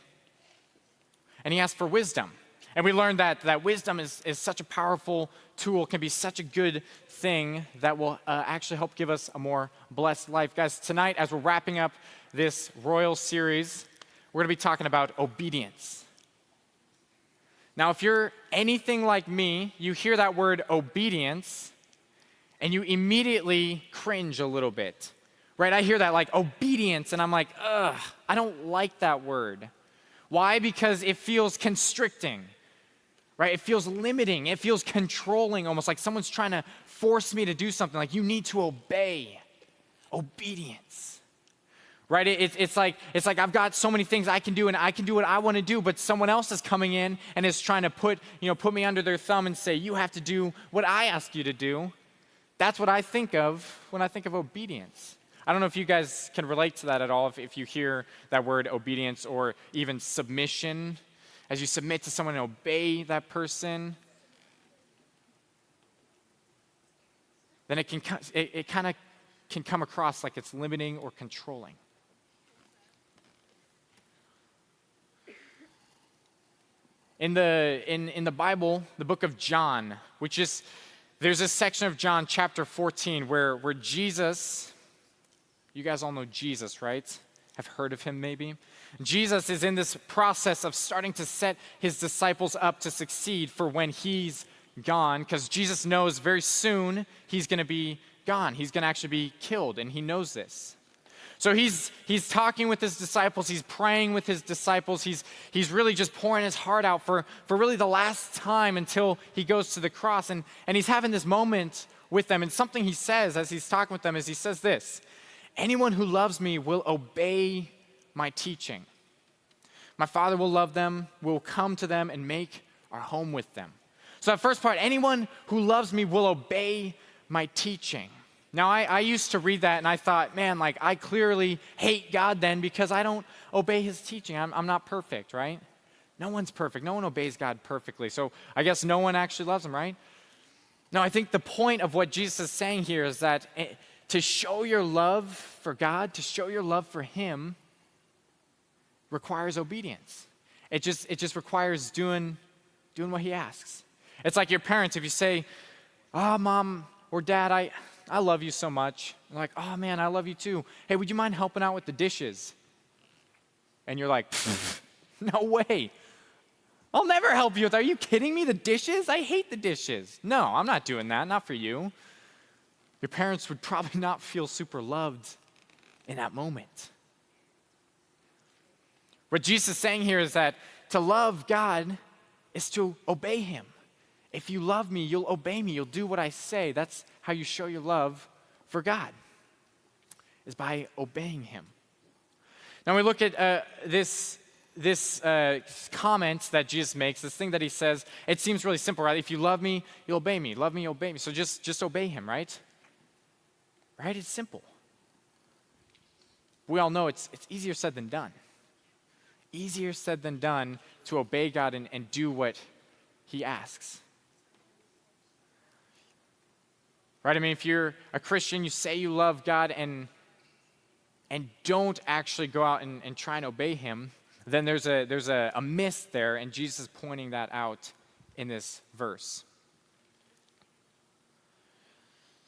And he asked for wisdom. And we learned that wisdom is such a powerful tool, can be such a good thing that will actually help give us a more blessed life. Guys, tonight, as we're wrapping up this Royal series, we're going to be talking about obedience. Now, if you're anything like me, you hear that word obedience, and you immediately cringe a little bit, right? I hear that like obedience, and I'm like, ugh, I don't like that word. Why? Because it feels constricting. Right? It feels limiting. It feels controlling, almost like someone's trying to force me to do something. Like, you need to obey. Obedience. Right? It's like I've got so many things I can do, and I can do what I want to do, but someone else is coming in and is trying to put me under their thumb and say, "You have to do what I ask you to do." That's what I think of when I think of obedience. I don't know if you guys can relate to that at all, if you hear that word obedience, or even submission. As you submit to someone and obey that person. then it kind of can come across like it's limiting or controlling. In the Bible, the book of John, there's a section of John chapter 14 where Jesus, you guys all know Jesus, right? Have heard of him maybe? Jesus is in this process of starting to set his disciples up to succeed for when he's gone, because Jesus knows very soon he's going to be gone. He's going to actually be killed, and he knows this. So he's talking with his disciples, he's praying with his disciples, he's really just pouring his heart out for really the last time until he goes to the cross. And he's having this moment with them. And something he says as he's talking with them is he says this: anyone who loves me will obey my teaching. My Father will love them, will come to them and make our home with them. So that first part, anyone who loves me will obey my teaching. Now, I used to read that and I thought, man, like I clearly hate God then because I don't obey his teaching. I'm not perfect, right? No one's perfect. No one obeys God perfectly. So I guess no one actually loves him, right? No, I think the point of what Jesus is saying here is that to show your love for God, to show your love for him, requires obedience. It just requires doing what he asks. It's like your parents. If you say, "Oh, Mom or Dad, I love you so much." They're like, "Oh man, I love you too. Hey, would you mind helping out with the dishes?" And you're like, "No way. I'll never help you with that. Are you kidding me? The dishes? I hate the dishes. No, I'm not doing that. Not for you." Your parents would probably not feel super loved in that moment. What Jesus is saying here is that to love God is to obey him. If you love me, you'll obey me. You'll do what I say. That's how you show your love for God, is by obeying him. Now we look at this comment that Jesus makes, this thing that he says. It seems really simple, right? If you love me, you'll obey me. Love me, you'll obey me. So just obey him, right? Right? It's simple. We all know it's easier said than done. Easier said than done to obey God and do what he asks. Right? I mean, if you're a Christian, you say you love God and don't actually go out and try and obey him, then there's a miss there, and Jesus is pointing that out in this verse.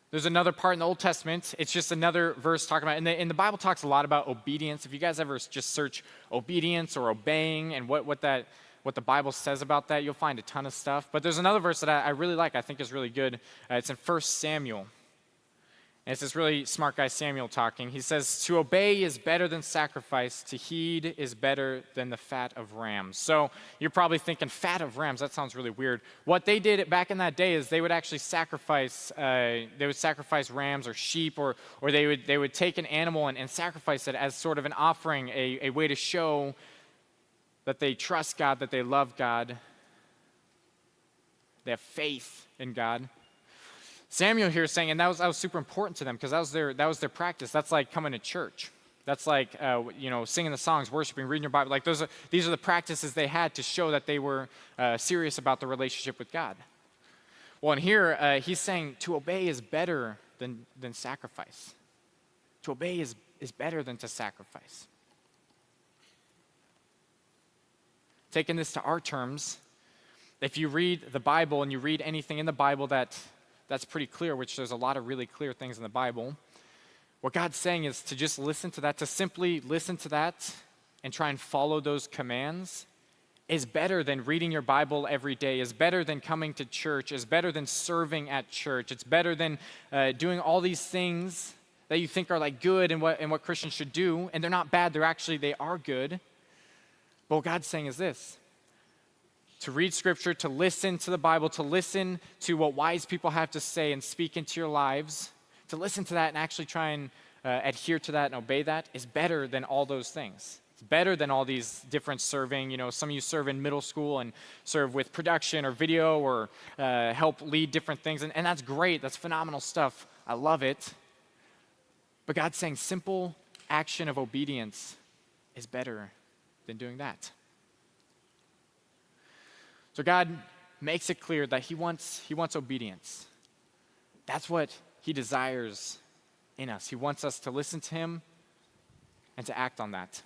There's another part in the Old Testament. It's just another verse talking about, and the Bible talks a lot about obedience. If you guys ever just search obedience or obeying and what the Bible says about that, you'll find a ton of stuff. But there's another verse that I really like, I think is really good. It's in 1 Samuel. And it's this really smart guy, Samuel, talking. He says, "To obey is better than sacrifice. To heed is better than the fat of rams." So you're probably thinking, fat of rams, that sounds really weird. What they did back in that day is they would actually sacrifice rams or sheep, or they would take an animal and sacrifice it as sort of an offering, a way to show that they trust God, that they love God, they have faith in God. Samuel here is saying, and that was super important to them because that was their practice. That's like coming to church. That's like singing the songs, worshiping, reading your Bible. Like these are the practices they had to show that they were serious about the relationship with God. Well, and here he's saying to obey is better than sacrifice. To obey is better than to sacrifice. Taking this to our terms, if you read the Bible and you read anything in the Bible that's pretty clear, which there's a lot of really clear things in the Bible, what God's saying is to just listen to that, to simply listen to that and try and follow those commands is better than reading your Bible every day, is better than coming to church, is better than serving at church. It's better than doing all these things that you think are like good and what Christians should do, and they're not bad, they are good. But what God's saying is this: to read scripture, to listen to the Bible, to listen to what wise people have to say and speak into your lives, to listen to that and actually try and adhere to that and obey that is better than all those things. It's better than all these different serving. Some of you serve in middle school and serve with production or video or help lead different things. And that's great. That's phenomenal stuff. I love it. But God's saying simple action of obedience is better than doing that. So God makes it clear that he wants obedience. That's what he desires in us. He wants us to listen to him and to act on that.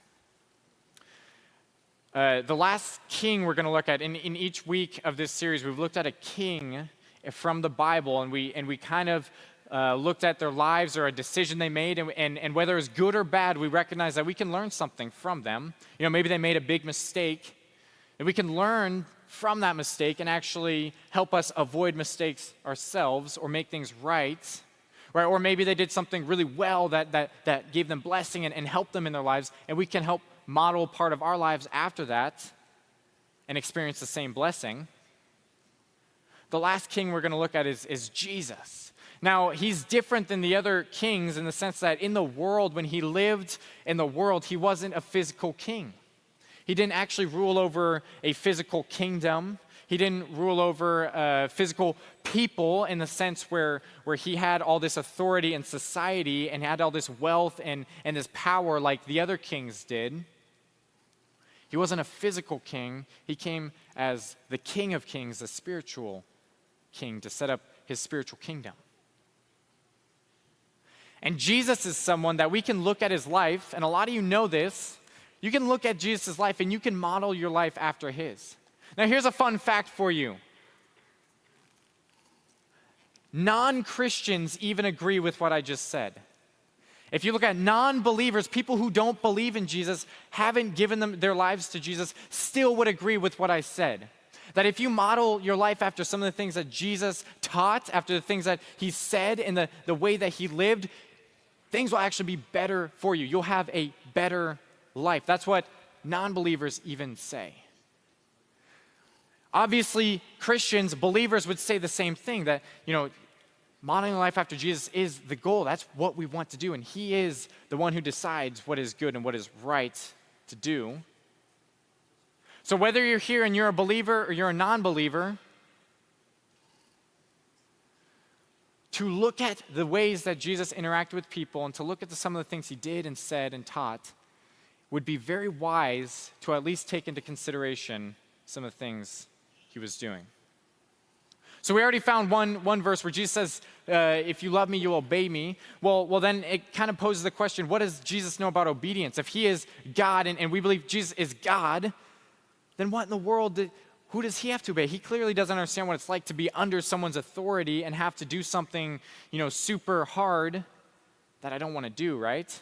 The last king we're going to look at, in each week of this series, we've looked at a king from the Bible, and we kind of looked at their lives or a decision they made, and whether it's good or bad, we recognize that we can learn something from them. Maybe they made a big mistake, and we can learn from that mistake and actually help us avoid mistakes ourselves or make things right? Or maybe they did something really well that gave them blessing and helped them in their lives, and we can help model part of our lives after that and experience the same blessing. The last king we're going to look at is Jesus. Now, he's different than the other kings in the sense that in the world, when he lived in the world, he wasn't a physical king. He didn't actually rule over a physical kingdom. He didn't rule over physical people in the sense where he had all this authority in society and had all this wealth and this power like the other kings did. He wasn't a physical king. He came as the King of Kings, the spiritual king, to set up his spiritual kingdom. And Jesus is someone that we can look at his life, and a lot of you know this. You can look at Jesus' life and you can model your life after his. Now, here's a fun fact for you. Non-Christians even agree with what I just said. If you look at non-believers, people who don't believe in Jesus, haven't given their lives to Jesus, still would agree with what I said. That if you model your life after some of the things that Jesus taught, after the things that he said and the way that he lived, things will actually be better for you. You'll have a better life. That's what non-believers even say. Obviously, Christians, believers would say the same thing, that, modeling life after Jesus is the goal. That's what we want to do, and he is the one who decides what is good and what is right to do. So whether you're here and you're a believer or you're a non-believer, to look at the ways that Jesus interacted with people and to look at some of the things he did and said and taught would be very wise to at least take into consideration some of the things he was doing. So we already found one verse where Jesus says, if you love me, you'll obey me. Well, then it kind of poses the question, what does Jesus know about obedience? If he is God and we believe Jesus is God, then what in the world, who does he have to obey? He clearly doesn't understand what it's like to be under someone's authority and have to do something, super hard that I don't want to do, right?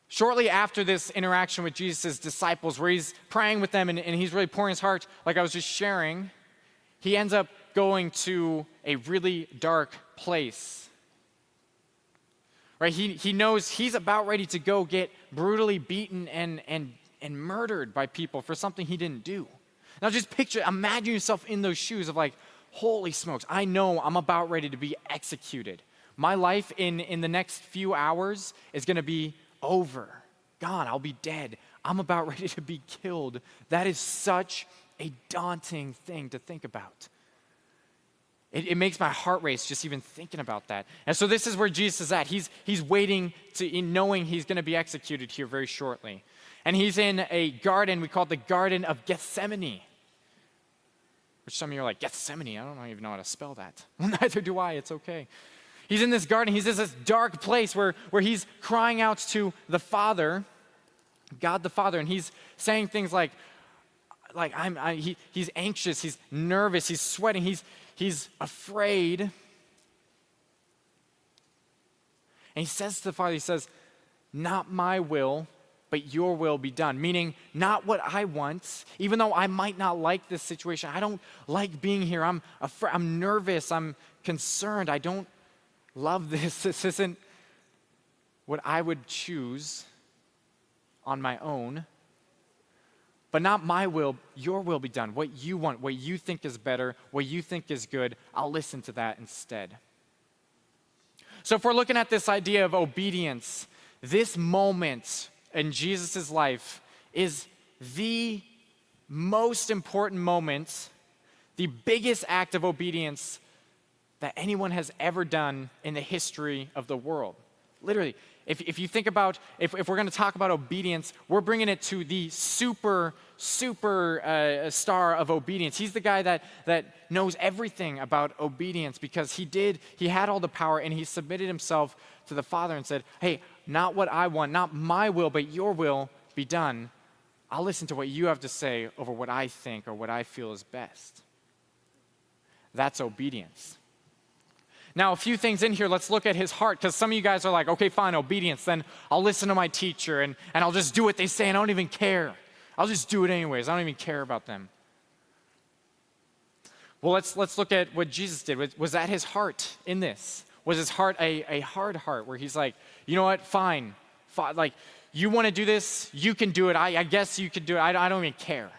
Shortly after this interaction with Jesus' disciples, where he's praying with them and he's really pouring his heart, like I was just sharing, he ends up going to a really dark place. Right? He knows he's about ready to go get brutally beaten and murdered by people for something he didn't do. Now just imagine yourself in those shoes of like, holy smokes, I know I'm about ready to be executed. My life in the next few hours is going to be over. God, I'll be dead. I'm about ready to be killed. That is such a daunting thing to think about. It makes my heart race just even thinking about that. And so this is where Jesus is at. He's waiting knowing he's going to be executed here very shortly. And he's in a garden, we call it the Garden of Gethsemane. Which some of you are like, Gethsemane? I don't even know how to spell that. Well, neither do I. It's okay. He's in this garden. He's in this dark place where he's crying out to the Father, God the Father, and he's saying things like he's anxious, he's nervous, he's sweating, he's afraid. And he says to the Father, he says, not my will, but your will be done. Meaning, not what I want, even though I might not like this situation. I don't like being here. I'm afraid, I'm nervous, I'm concerned. I don't love this. This isn't what I would choose on my own. But not my will, your will be done. What you want, what you think is better, what you think is good, I'll listen to that instead. So if we're looking at this idea of obedience, this moment in Jesus' life is the most important moment, the biggest act of obedience that anyone has ever done in the history of the world. Literally, If you think about, if we're going to talk about obedience, we're bringing it to the super star of obedience. He's the guy that knows everything about obedience because he had all the power and he submitted himself to the Father and said, hey, not what I want, not my will, but your will be done. I'll listen to what you have to say over what I think or what I feel is best. That's obedience. Now, a few things in here, let's look at his heart, because some of you guys are like, okay, fine, obedience, then I'll listen to my teacher and I'll just do what they say and I don't even care. I'll just do it anyways. I don't even care about them. Well, let's look at what Jesus did. Was that his heart in this? Was his heart a hard heart where he's like, you know what, fine. Like, you want to do this, you can do it. I guess you can do it. I don't even care.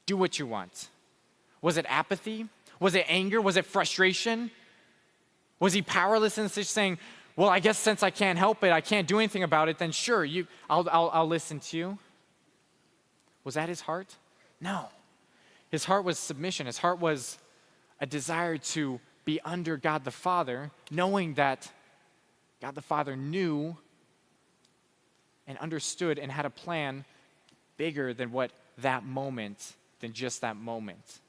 Do what you want. Was it apathy? Was it anger? Was it frustration? Was he powerless and just saying, well, I guess since I can't help it, I can't do anything about it, then sure, I'll listen to you. Was that his heart? No. His heart was submission. His heart was a desire to be under God the Father, knowing that God the Father knew and understood and had a plan bigger than what that moment, than just that moment.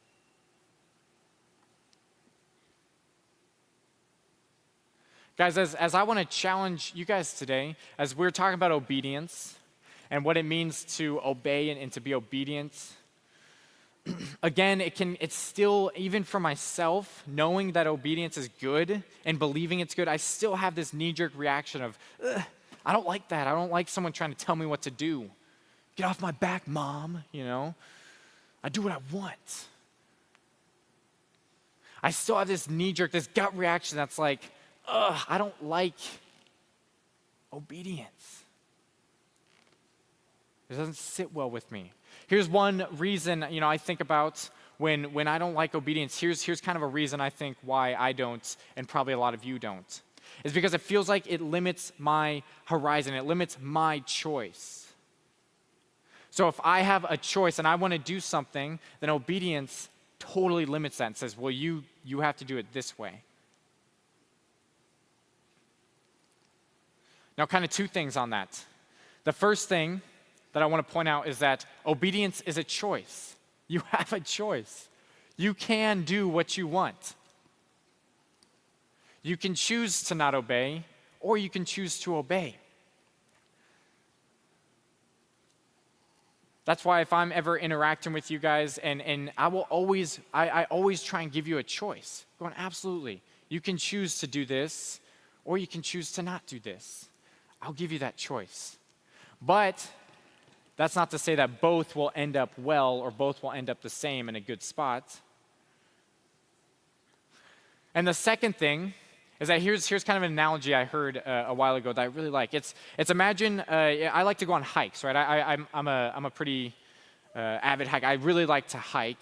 Guys, as I want to challenge you guys today, as we're talking about obedience and what it means to obey and to be obedient, again, it's still, even for myself, knowing that obedience is good and believing it's good, I still have this knee-jerk reaction of, I don't like that. I don't like someone trying to tell me what to do. Get off my back, Mom, I do what I want. I still have this knee-jerk, this gut reaction that's like, I don't like obedience. It doesn't sit well with me. Here's one reason, I think about when I don't like obedience. Here's kind of a reason I think why I don't, and probably a lot of you don't. Is because it feels like it limits my horizon. It limits my choice. So if I have a choice and I want to do something, then obedience totally limits that and says, well, you have to do it this way. Now, kind of two things on that. The first thing that I want to point out is that obedience is a choice. You have a choice. You can do what you want. You can choose to not obey, or you can choose to obey. That's why if I'm ever interacting with you guys, and I always try and give you a choice. Going, absolutely. You can choose to do this, or you can choose to not do this. I'll give you that choice. But that's not to say that both will end up well or both will end up the same in a good spot. And the second thing is that here's kind of an analogy I heard a while ago that I really like. It's imagine, I like to go on hikes, right? I'm a pretty avid hiker. I really like to hike.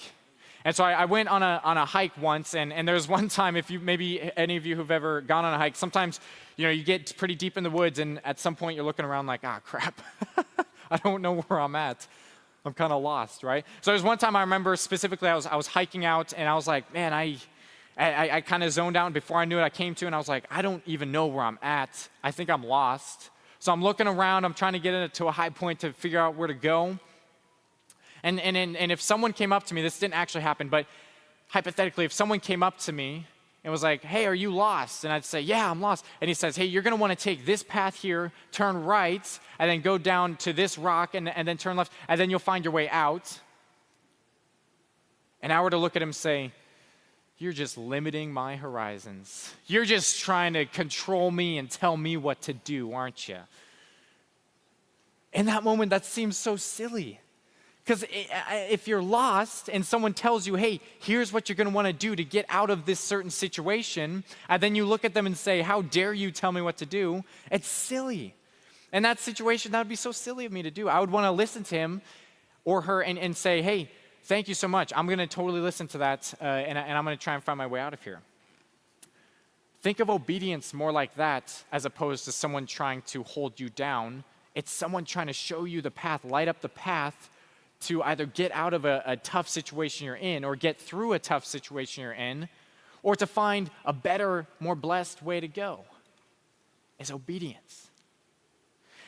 And so I went on a hike once, and there was one time, if you maybe any of you who've ever gone on a hike, sometimes you get pretty deep in the woods, and at some point you're looking around like, crap, I don't know where I'm at. I'm kind of lost, right? So there's one time I remember specifically I was hiking out, and I was like, man, I kind of zoned out, and before I knew it, I came to, and I was like, I don't even know where I'm at. I think I'm lost. So I'm looking around. I'm trying to get to a high point to figure out where to go. And if someone came up to me, this didn't actually happen, but hypothetically, if someone came up to me and was like, hey, are you lost? And I'd say, yeah, I'm lost. And he says, hey, you're going to want to take this path here, turn right, and then go down to this rock, and then turn left, and then you'll find your way out. And I were to look at him and say, you're just limiting my horizons. You're just trying to control me and tell me what to do, aren't you? In that moment, that seems so silly. Because if you're lost and someone tells you, hey, here's what you're going to want to do to get out of this certain situation, and then you look at them and say, how dare you tell me what to do? It's silly. In that situation, that would be so silly of me to do. I would want to listen to him or her and say, hey, thank you so much. I'm going to totally listen to that, and I'm going to try and find my way out of here. Think of obedience more like that as opposed to someone trying to hold you down. It's someone trying to show you the path, light up the path to either get out of a tough situation you're in or get through a tough situation you're in, or to find a better, more blessed way to go. is obedience.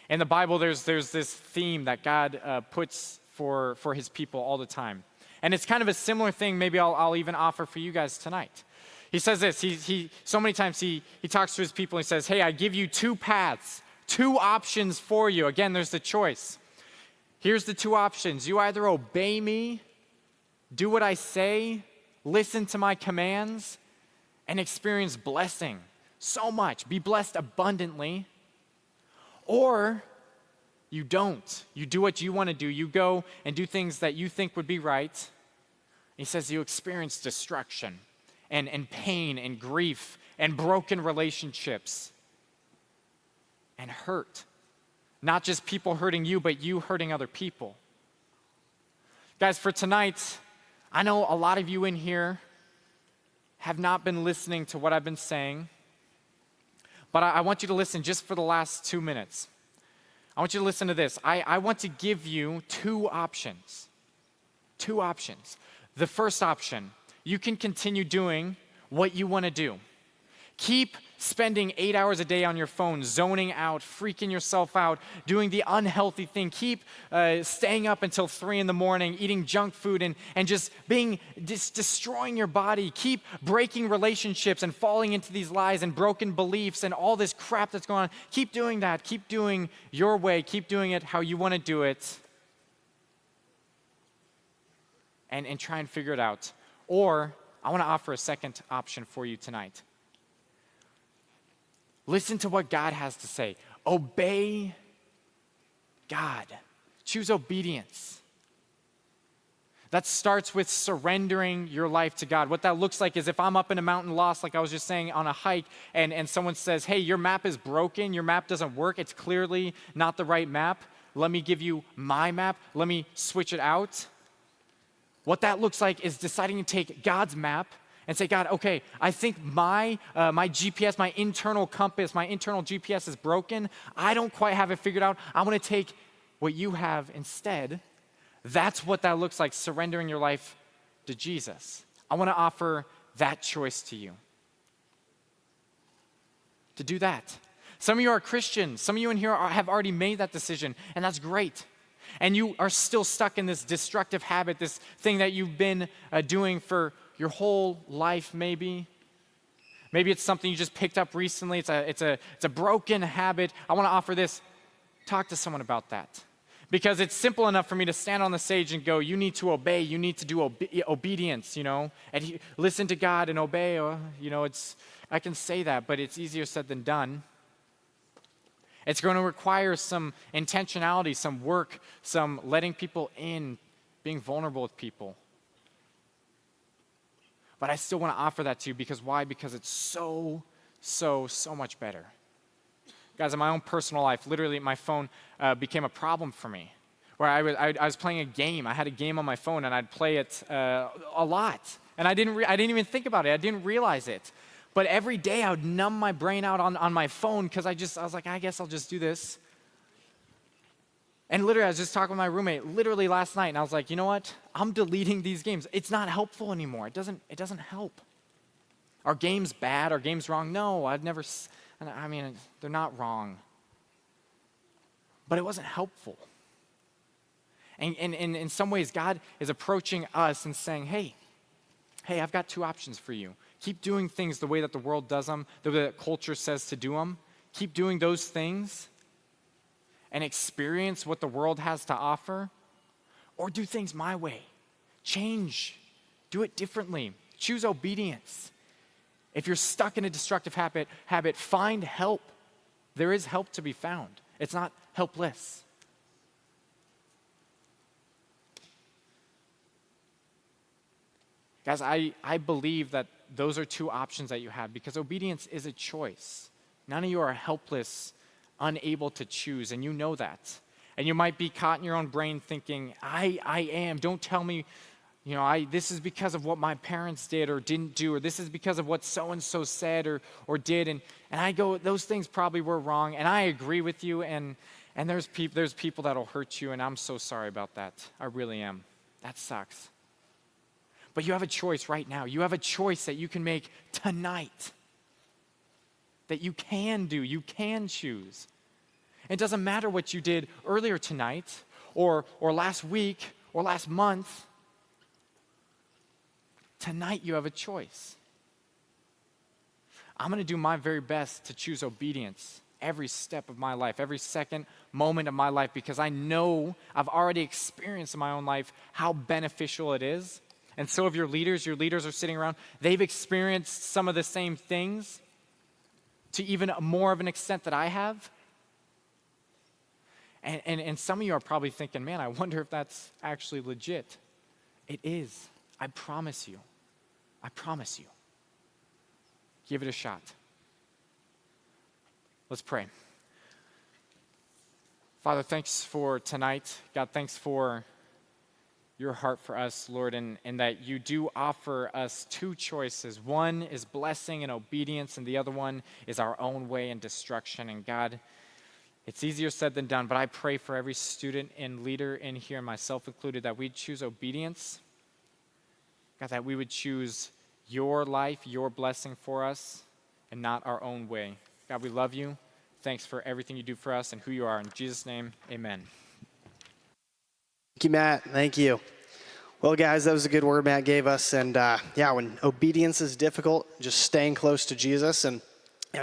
In the Bible, there's this theme that God puts for his people all the time. And it's kind of a similar thing maybe I'll even offer for you guys tonight. He says this, he so many times he talks to his people and he says, hey, I give you two paths, two options for you. Again, there's the choice. Here's the two options. You either obey me, do what I say, listen to my commands, and experience blessing so much, be blessed abundantly, or you don't. You do what you want to do. You go and do things that you think would be right. He says you experience destruction and pain and grief and broken relationships and hurt. Not just people hurting you, but you hurting other people. Guys, for tonight, I know a lot of you in here have not been listening to what I've been saying, but I want you to listen just for the last 2 minutes. I want you to listen to this. I want to give you two options. Two options. The first option, you can continue doing what you want to do. Keep spending 8 hours a day on your phone, zoning out, freaking yourself out, doing the unhealthy thing. Keep staying up until 3 in the morning, eating junk food and just destroying your body. Keep breaking relationships and falling into these lies and broken beliefs and all this crap that's going on. Keep doing that. Keep doing your way. Keep doing it how you want to do it. And try and figure it out. Or I want to offer a second option for you tonight. Listen to what God has to say. Obey God. Choose obedience. That starts with surrendering your life to God. What that looks like is if I'm up in a mountain lost, like I was just saying, on a hike, and someone says, hey, your map is broken, your map doesn't work, it's clearly not the right map. Let me give you my map. Let me switch it out. What that looks like is deciding to take God's map and say, God, okay, I think my GPS, my internal compass, my internal GPS is broken. I don't quite have it figured out. I want to take what you have instead. That's what that looks like, surrendering your life to Jesus. I want to offer that choice to you. To do that. Some of you are Christians. Some of you in here have already made that decision, and that's great. And you are still stuck in this destructive habit, this thing that you've been doing for your whole life, maybe. Maybe it's something you just picked up recently. It's a broken habit. I want to offer this. Talk to someone about that. Because it's simple enough for me to stand on the stage and go, you need to obey, you need to do obedience, and listen to God and obey. I can say that, but it's easier said than done. It's going to require some intentionality, some work, some letting people in, being vulnerable with people. But I still want to offer that to you because why? Because it's so much better. Guys, in my own personal life, literally my phone became a problem for me. Where I was playing a game. I had a game on my phone and I'd play it a lot. And I didn't even think about it. I didn't realize it. But every day I would numb my brain out on my phone because I was like, I guess I'll just do this. And literally, I was just talking with my roommate literally last night, and I was like, you know what? I'm deleting these games. It's not helpful anymore. It doesn't help. Are games bad? Are games wrong? No, they're not wrong. But it wasn't helpful. And in some ways, God is approaching us and saying, hey, I've got two options for you. Keep doing things the way that the world does them, the way that culture says to do them. Keep doing those things and experience what the world has to offer, or do things my way. Change. Do it differently. Choose obedience. If you're stuck in a destructive habit, find help. There is help to be found. It's not helpless. Guys, I believe that those are two options that you have because obedience is a choice. None of you are helpless, unable to choose, and you know that. And you might be caught in your own brain thinking, I am. Don't tell me, this is because of what my parents did or didn't do, or this is because of what so-and-so said or did. And I go, those things probably were wrong, and I agree with you, and there's people that'll hurt you, and I'm so sorry about that. I really am. That sucks. But you have a choice right now. You have a choice that you can make tonight that you can do, you can choose. It doesn't matter what you did earlier tonight or last week or last month. Tonight you have a choice. I'm going to do my very best to choose obedience every step of my life, every second moment of my life, because I know I've already experienced in my own life how beneficial it is. And so have your leaders. Your leaders are sitting around. They've experienced some of the same things to even more of an extent that I have. And some of you are probably thinking, man, I wonder if that's actually legit. It is. I promise you. I promise you. Give it a shot. Let's pray. Father, thanks for tonight. God, thanks for your heart for us, Lord, and that you do offer us two choices. One is blessing and obedience, and the other one is our own way and destruction. And God, it's easier said than done, but I pray for every student and leader in here, myself included, that we'd choose obedience. God, that we would choose your life, your blessing for us, and not our own way. God, we love you. Thanks for everything you do for us and who you are. In Jesus' name, amen. Thank you, Matt. Thank you. Well, guys, that was a good word Matt gave us. And when obedience is difficult, just staying close to Jesus. And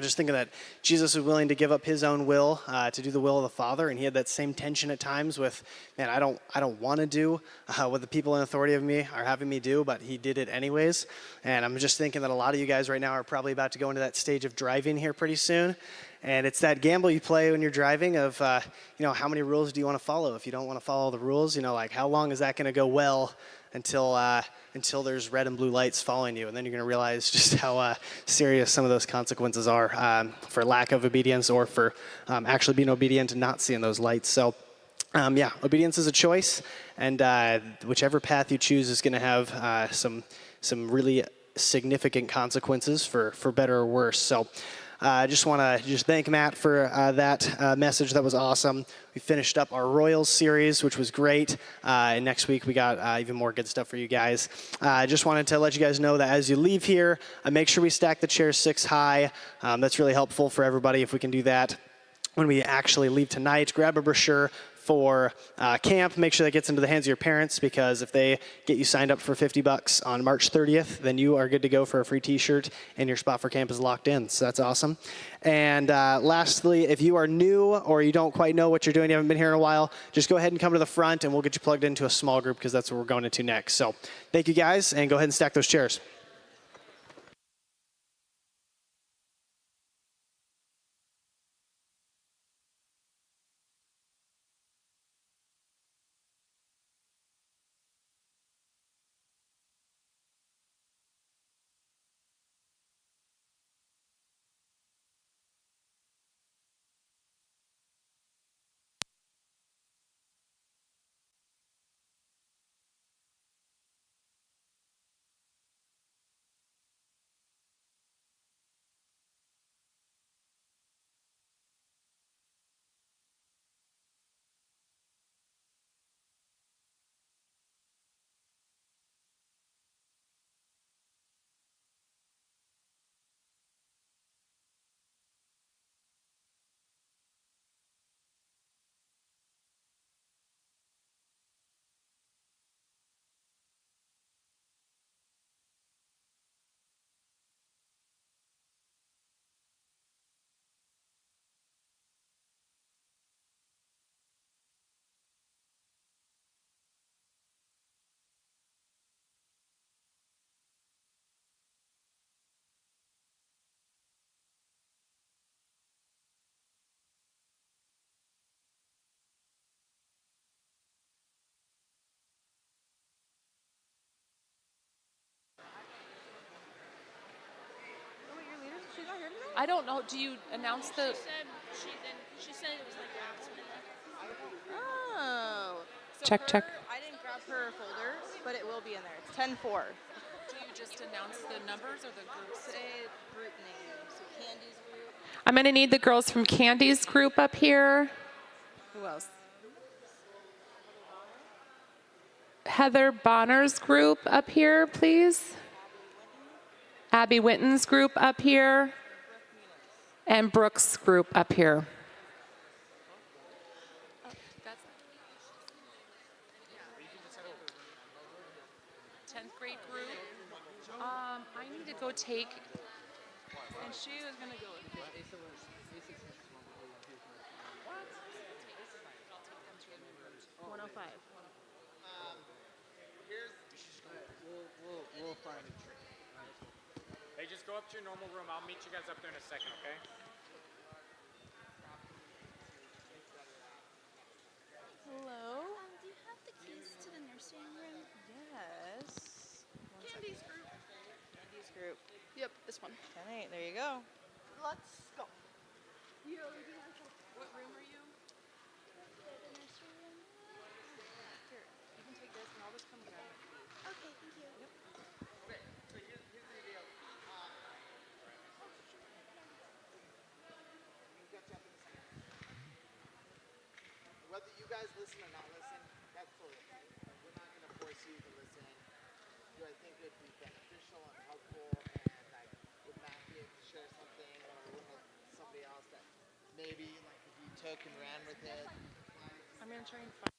just thinking that Jesus was willing to give up his own will to do the will of the Father, and he had that same tension at times with, man, I don't want to do what the people in authority of me are having me do, but he did it anyways. And I'm just thinking that a lot of you guys right now are probably about to go into that stage of driving here pretty soon. And it's that gamble you play when you're driving of, how many rules do you want to follow? If you don't want to follow the rules, how long is that going to go well until there's red and blue lights following you, and then you're going to realize just how serious some of those consequences are for lack of obedience or for actually being obedient and not seeing those lights. So, obedience is a choice, and whichever path you choose is going to have some really significant consequences for better or worse. So. I just want to thank Matt for that message. That was awesome. We finished up our Royals series, which was great. And next week, we got even more good stuff for you guys. I just wanted to let you guys know that as you leave here, make sure we stack the chairs 6 high. That's really helpful for everybody if we can do that. When we actually leave tonight, grab a brochure for camp. Make sure that gets into the hands of your parents, because if they get you signed up for $50 on March 30th, then you are good to go for a free t-shirt and your spot for camp is locked in. So that's awesome. And lastly, if you are new or you don't quite know what you're doing, you haven't been here in a while, just go ahead and come to the front and we'll get you plugged into a small group, because that's what we're going into next. So thank you guys, and go ahead and stack those chairs. I don't know. Do you announce the? She said it was like last minute. Oh. So Check. I didn't grab her folder, but it will be in there. It's 10-4. Do you just announce the numbers or the groups? Say group name. So Candy's group. I'm going to need the girls from Candy's group up here. Who else? Heather Bonner's group up here, please. Abby Witten's group up here. And Brooks' group up here. 10th grade group. I need to go take. And she was gonna go with me. What? 105. We'll find a tree. Hey, just go up to your normal room. I'll meet you guys up there in a second, okay? Hello? Do you have the keys to the nursing room? Yes. Candy's group. Candy's group. Yep, this one. 10-8. There you go. Let's go. What room are you? The nursery room. Here, you can take this and I'll just come grab it. Okay, thank you. Yep. Okay, so here's the deal. Whether you guys listen or not listen, that's totally okay. We're not going to force you to listen. Do I think it would be beneficial and helpful, and like would Matt be able to share something, or with somebody else that maybe like if you took and ran with it? I'm gonna try and find.